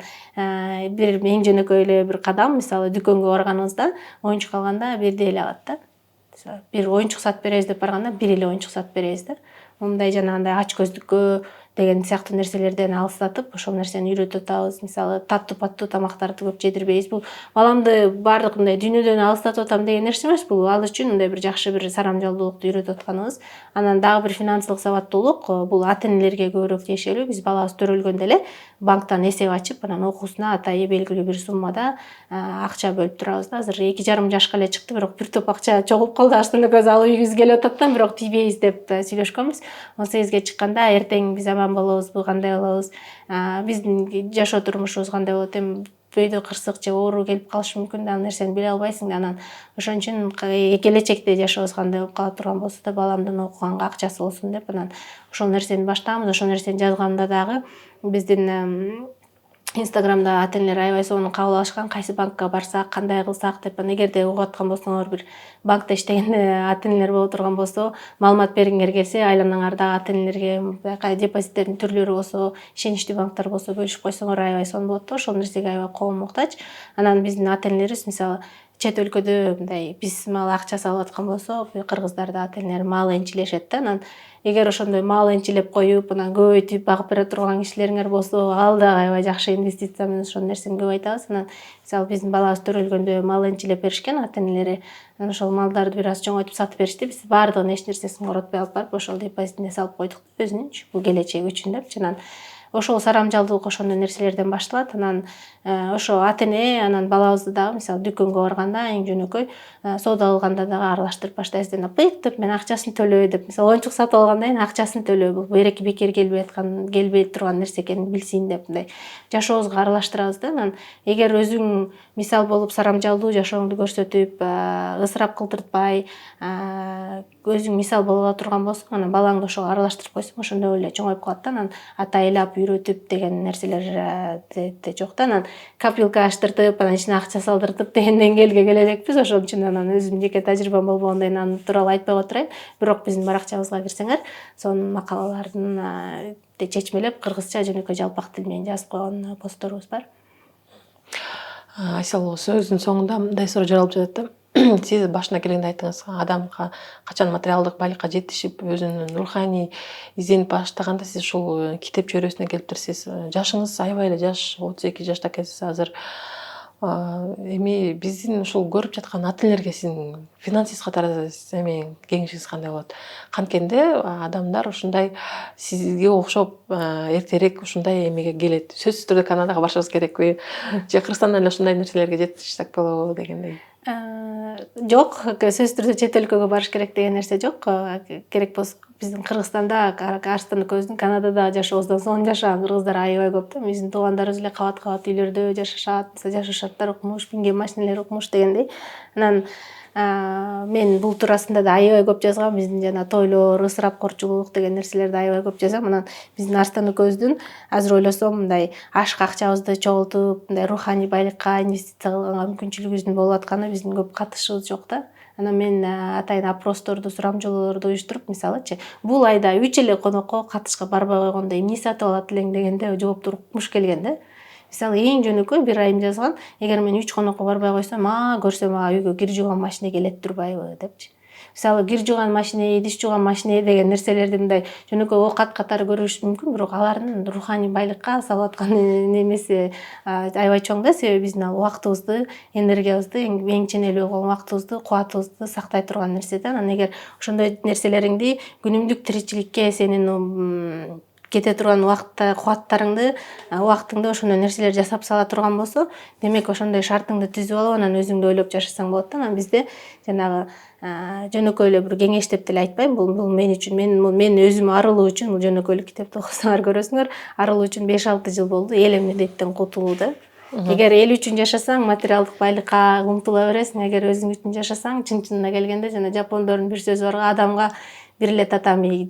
бир эң жөнөкөй эле бир кадам, мисалы дүкөнгө барганыбызда оюнчук алганда бирдей эле алат да. Бир оюнчук сатып беребиз деп барганда бир эле оюнчук сатып беребиз да. Мындай жанагындай ач көздүккө деген сыяктуу нерселерден алыстатып, ошол нерсени үйрөтүп атабыз. Мисалы таттуу паттуу тамактарды көп жедирбейбиз. Бул баламды баардык мындай дүйнөдөн алыстатып атам деген нерсе эмес. Бул ал үчүн мындай бир жакшы бир сарамжалдуулукту үйрөтүп атканыбыз. Анан дагы бир финансылык сабаттуулук, бул ата-энелерге көбүрөөк тиешелүү. Биз балабыз төрөлгөндө эле банктан эсеп ачып, анан окуусуна атайы белгилүү бир суммада акча бөлүп турабыз да. Азыр 2,5 жашка эле чыкты, бирок бир топ акча чогулуп калды. Аштан экөөбүз алып ийгибиз келип атат да, бирок тийбейбиз деп сүйлөшкөнбүз. 18ге чыкканда эртең биз аман болобузбу, кандай болобуз, биздин жашоо турмушубуз кандай болот, эми бөйдө кырсык же оору келип калышы мүмкүн да, ал нерсени биле албайсың да. Анан ошон үчүн келечекте жашообуз кандай болуп кала турган болсо да, баламдын окуганга акчасы болсун деп анан ошол нерсени баштаганбыз. Ошол нерсени жазганда дагы биздин Инстаграмда ата-энелер аябай сонун кабыл алышкан. Кайсы банкка барсак, кандай кылсак деп. Эгерде угуп аткан болсоңор, бир банкта иштеген ата-энелер боло турган болсо, маалымат бергиңер келсе, айланаңардагы ата-энелерге депозиттердин түрлөрү болсо, ишеничтүү банктар болсо бөлүшүп койсоңор аябай сонун болот да. Ошол нерсеге аябай коом муктаж. Анан биздин ата-энелерибиз мисалы чет өлкөдө мындай биз мал акча салып аткан болсо, кыргыздарда ата-энелер мал энчилешет да. Анан эгер ошондой мал энчилеп коюп, анан көбөйтүп багып бере турган кишилериңер болсо, ал да аябай жакшы инвестиция. Мен ошол нерсени көп айтабыз. Анан мисалы биздин балабыз төрөлгөндө мал энчилеп беришкен ата-энелери. Анан ошол малдарды бир аз чоңойтуп сатып беришти. Биз баардыгын эч нерсесин коротпой алып барып, ошол депозитине салып койдук өзүнүнчү, бул келечеги үчүн депчи. Анан ошол сарамжалдуулук ошондой нерселерден башталат. Анан ошо ата-эне анан балабызды дагы мисалы дүкөнгө барганда эң жөнөкөй соода кылганда дагы аралаштырып баштайбыз. Пыйк деп мен акчасын төлөй деп, мисалы оюнчук сатып алгандан кийин акчасын төлөө, бул береки бекер келбей турган нерсе экенин билсин деп мындай жашообузга аралаштырабыз да. Анан эгер өзүң мисал болуп сарамжалдуу жашооңду көрсөтүп, ысырап кылдыртпай, өзүң мисал боло турган болсоң, анан балаңды ошого аралаштырып койсоң, ошондой эле чоңоюп калат да. Анан атайлап үйрөтүп деген нерселер жок да. Анан копилка аштыртып, анан ичине акча салдыртып деген деңгээлге келе элекпиз. Ошон үчүн анан өзүм жеке тажрыйбам болбогондон кийин аны тууралуу айтпай отурайын. Бирок биздин баракчабызга кирсеңер, сонун макалалардын чечмелеп кыргызча жөнөкөй жалпак тил менен жазып койгон постторубуз бар. Айсал сөзүнүн соңунда мындай суроо жаралып жатат да. Сиз башына келгенде айттыңыз, адамга качан материалдык байлыкка жетишип, өзүнүн руханий изденип баштаганда сиз ушул китеп чөйрөсүнө келиптирсиз. Жашыңыз аябай эле жаш, 32 жашта экенсиз азыр. Эми биздин ушул көрүп жаткан ата-энелерге сиздин финансист катары эме кеңешиңиз кандай болот? Канткенде адамдар ушундай сизге окшоп эртерээк ушундай эмеге келет. Сөзсүз түрдө Канадага барышыбыз керекпи? Же Кыргызстандан эле ушундай нерселерге жетишсек болобу дегендей. Жок, сөзсүз түрдө чет өлкөгө барыш керек деген нерсе жок. Керек болсо биздин Кыргызстанда, Арстан экөөбүздүн Канадада жашообуздан сонун жашаган кыргыздар аябай көп да. Биздин туугандарыбыз эле кабат үйлөрдө жашашат, жашашаттар, укмуш, минген машинелер укмуш дегендей. Анан мен бул туурасында да аябай көп жазгам. Биздин жана тойлор, ысырапкорчулук деген нерселерди аябай көп жазам. Анан биздин Арстан экөөбүздүн азыр ойлосом мындай ашык акчабызды чогултуп, мындай руханий байлыкка инвестиция кылганга мүмкүнчүлүгүбүздүн болуп атканы биздин көп катышыбыз жок да. Анан мен атайын опросторду, сурамжылоолорду уюштуруп, мисалычы, бул айда 3 эле конокко катышка барбай койгондо эмне сатып алат элең дегенде жооптор укмуш келген да. Мисалы эң жөнөкөй бир айым жазган, эгер мен 3 конокко барбай койсом, көрсөм үйгө кир жууган машине келет турбайбы депчи. Мисалы кир жууган машине, идиш жууган машине деген нерселерди мындай жөнөкөй оокат катары көрүш мүмкүн, бирок алардын руханий байлыкка салып аткан немеси аябай чоң да, себеби биздин ал убактыбызды, энергиябызды, эң ченелүү болгон убактыбызды, кубатыбызды сактай турган нерсе да. Анан эгер ошондой нерселериңди күнүмдүк тиричиликке сенин кете турган убакытта кубаттарыңды, убактыңды ошондой нерселер жасап сала турган болсо, демек ошондой шартыңды түзүп алып, анан өзүңдү ойлоп жашасаң болот да. Анан бизде жанагы жөнөкөй эле бир кеңеш деп деле айтпайм. Бул мен үчүн, мен өзүм арылуу үчүн, бул жөнөкөйлүк китепти окусаңар көрөсүңөр, арылуу үчүн 5-6 жыл болду. Эл эмнеден кутулуу да. Эгер эл үчүн жашасаң, материалдык байлыкка умтула бересиң. Эгер өзүң үчүн жашасаң, чын-чынына келгенде жана жапондордун бир сөзү бар, адамга бир эле татами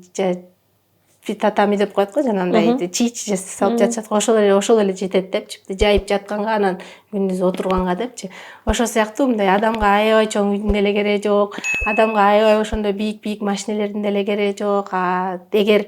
деп коет го, жанагындай чийчи салып жатышат го, ошол эле жетет депчи. Жайып жатканга, анан күндүз отурганга депчи. Ошол сыяктуу мындай адамга аябай чоң үйдүн деле кереги жок, адамга аябай ошондой бийик машинелердин деле кереги жок. Эгер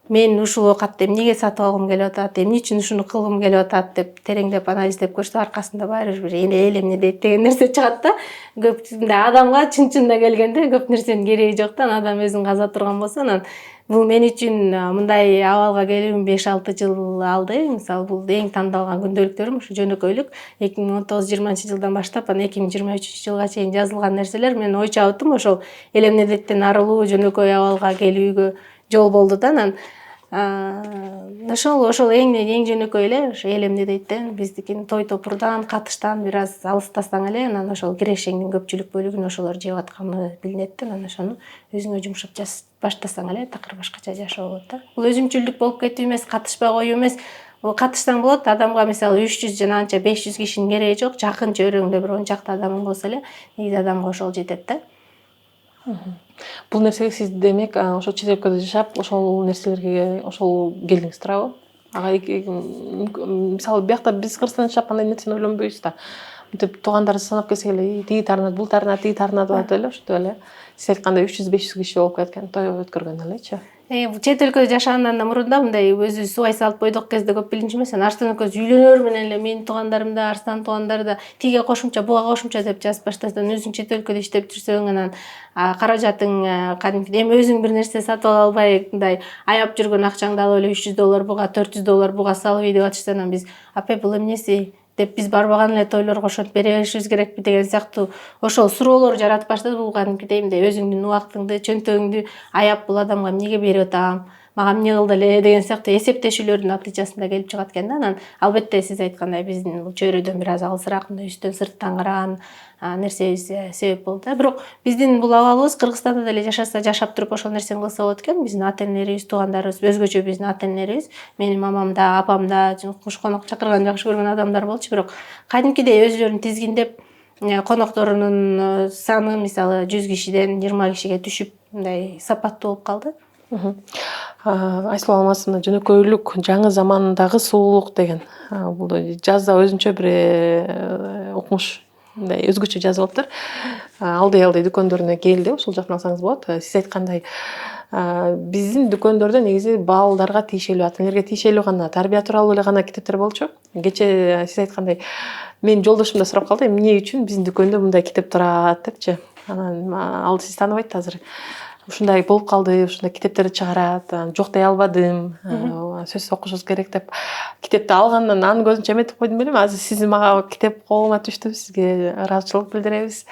мен ушул оокатты эмнеге сатып алгым келип атат, эмне үчүн ушуну кылгым келип атат деп тереңдеп анализдеп көрсө, аркасында баары бир эл эмне дейт деген нерсе чыгат да. Көп мындай адамга чын-чынына келгенде көп нерсенин кереги жок да. Адам өзүн каза турган болсо, анан бул мен үчүн мындай абалга келүүм 5-6 жыл алды. Мисалы бул эң тандалган күндөөлүктөрүм ушу жөнөкөйлүк 2019-20 жылдан баштап анан 2023 жылга чейин жазылган нерселер менин ой чабытым ошол эл эмнеден арылуу, жөнөкөй абалга келүүгө жол болду да. Анан ошол эң жөнөкөй эле ошо эл эмне дейт да, биздикин той топурдан, катыштан бир аз алыстасаң эле, анан ошол кирешеңдин көпчүлүк бөлүгүн ошолор жеп атканы билинет да. Анан ошону өзүңө жумшап баштасаң эле такыр башкача жашоо болот да. Бул өзүмчүлдүк болуп кетүү эмес, катышпай коюу эмес. Катышсаң болот, адамга мисалы 300 жана анча 500 кишинин кереги жок. Жакын чөйрөңдө бир 10 чакты адамың болсо эле, негизи адамга ошол жетет да. Бул нерсеге сиз демек ошол чет өлкөдө жашап, ошол нерселерге ошол келдиңиз туурабы? Мисалы биякта биз Кыргызстанда жашап кандай нерсени ойлонбойбуз да. Мынтип туугандарыбызды санап келсек эле, тиги тарынат, бул тарынат, тиги тарынат деп атып эле, ошентип эле сиз айткандай 300-500 киши болуп кеткен, той өткөргөн элечи. Чет өлкөдө жашагандан да мурунда мындай өзү субай салып бойдок кезде көп билинчү эмес. Арстан экөөбүз үйлөнөр менен эле менин туугандарым да, Арстан туугандары да тиге кошумча, буга кошумча деп жазып баштасаң, өзүң чет өлкөдө иштеп жүрсөң, анан каражатың кадимки эми өзүң бир нерсе сатып ала албай, мындай аяп жүргөн акчаңды алып эле $300 буга, $400 буга салып деп атышса, анан биз апа бул эмнеси деп биз барбаган эле тойлорго ошентип бере беришибиз керекпи деген сыяктуу ошол суроолор жаратып баштады. Бул кадимкидей мындай өзүңдүн убактыңды, чөнтөгүңдү аяп, бул адамга эмнеге берип атам, мага эмне кылды эле деген сыяктуу эсептешүүлөрдүн натыйжасында келип чыгат экен да. Анан албетте сиз айткандай биздин бул чөйрөдөн бир аз алысыраак, мындай үстөн сырттан караган нерсебиз себеп болду да. Бирок биздин бул абалыбыз Кыргызстанда деле жашап туруп ошол нерсени кылса болот экен. Биздин ата-энелерибиз, туугандарыбыз өзгөчө биздин ата-энелерибиз, менин мамам да, апам да куш конок чакырган жакшы көргөн адамдар болчу. Бирок кадимкидей өзүлөрүн тизгиндеп, конокторунун саны мисалы 100 кишиден 20 кишиге түшүп, мындай сапаттуу болуп калды. Айсыл алмасында жөнөкөйлүк жаңы замандагы сулуулук деген бул жазда өзүнчө бир укмуш, мындай өзгөчө жазып атыптыр. Алдай дүкөндөрүнө келди, ошол жактан алсаңыз болот. Сиз айткандай биздин дүкөндөрдө негизи балдарга тиешелүү, ата-энелерге тиешелүү гана тарбия тууралуу эле гана китептер болчу. Кечээ сиз айткандай менин жолдошум да сурап калды, эмне үчүн биздин дүкөндө мындай китеп турат депчи. Анан ал сиз тааныбайт азыр. Ушундай болуп калды, ушундай китептерди чыгарат, жок дей албадым, сөзсүз окушубуз керек деп китепти алгандан анын көзүнчө эметип койдум белем. Азыр сиз мага китеп колума түштү, сизге ыраазычылык билдиребиз.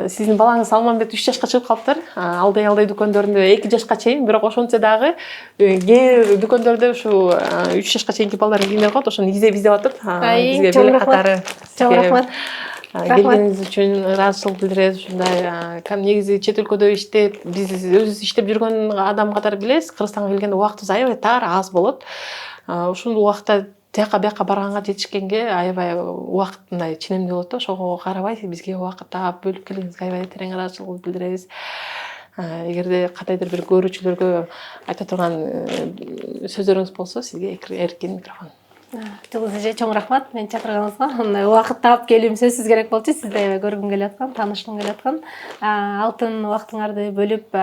Сиздин балаңыз Салманбет 3 жашка чыгып калыптыр. Алдай дүкөндөрүндө 2 жашка чейин, бирок ошончо дагы кээ дүкөндөрдө ушу 3 жашка чейинки балдар кийимдер коет, ошону издеп атып, бизге белек катары. Чоң рахмат. Келгениңиз үчүн ыраазычылык билдиребиз. Ушундай негизи чет өлкөдө иштеп, биз өзүбүз иштеп жүргөн адам катары билебиз, Кыргызстанга келгенде убактыбыз аябай тар, аз болот. Ушул убакытта тияка бияка барганга жетишкенге аябай убакыт мындай ченемдүү болот да. Ошого карабай бизге убакыт таап бөлүп келгениңизге аябай терең ыраазычылык билдиребиз. Эгерде кандайдыр бир көрүүчүлөргө айта турган сөздөрүңүз болсо, сизге эркин микрофон. Жылдыз эже чоң рахмат мени чакырганыңызга. Мындай убакыт таап келүүм сөзсүз керек болчу. Сизди аябай көргүм келип аткан, таанышкым келип аткан. Алтын убактыңарды бөлүп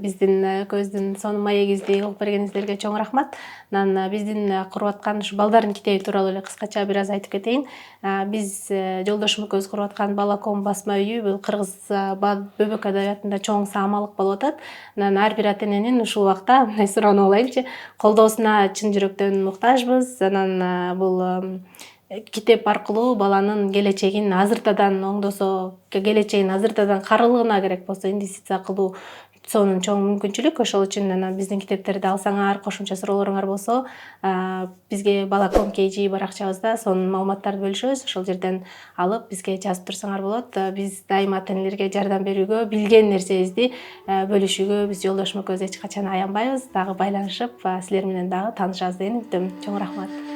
биздин экөөбүздүн сонун маегибизди угуп бергениңиздерге чоң рахмат. Анан биздин куруп аткан ушу балдардын китеби тууралуу эле кыскача бир аз айтып кетейин. Биз жолдошум экөөбүз куруп аткан Балаком басма үйү бул кыргыз бөбөк адабиятында чоң саамалык болуп атат. Анан ар бир ата эненин ушул убакта мындай суроону улайынчы, колдоосуна чын жүрөктөн муктажбыз. Анан бул китеп аркылуу баланын келечегин азыртадан оңдосо, келечегин азыртадан карылгына керек болсо инвестиция кылуу сонун чоң мүмкүнчүлүк. Ошол үчүн анан биздин китептерди алсаңар, кошумча суроолоруңар болсо, бизге Балаком KG баракчабызда сонун маалыматтарды бөлүшөбүз. Ошол жерден алып бизге жазып турсаңар болот. Биз дайыма ата энелерге жардам берүүгө, билген нерсебизди бөлүшүүгө биз жолдошум экөөбүз эч качан аянбайбыз. Дагы байланышып, силер менен дагы таанышабыз деген үмүттөмүн. Чоң рахмат.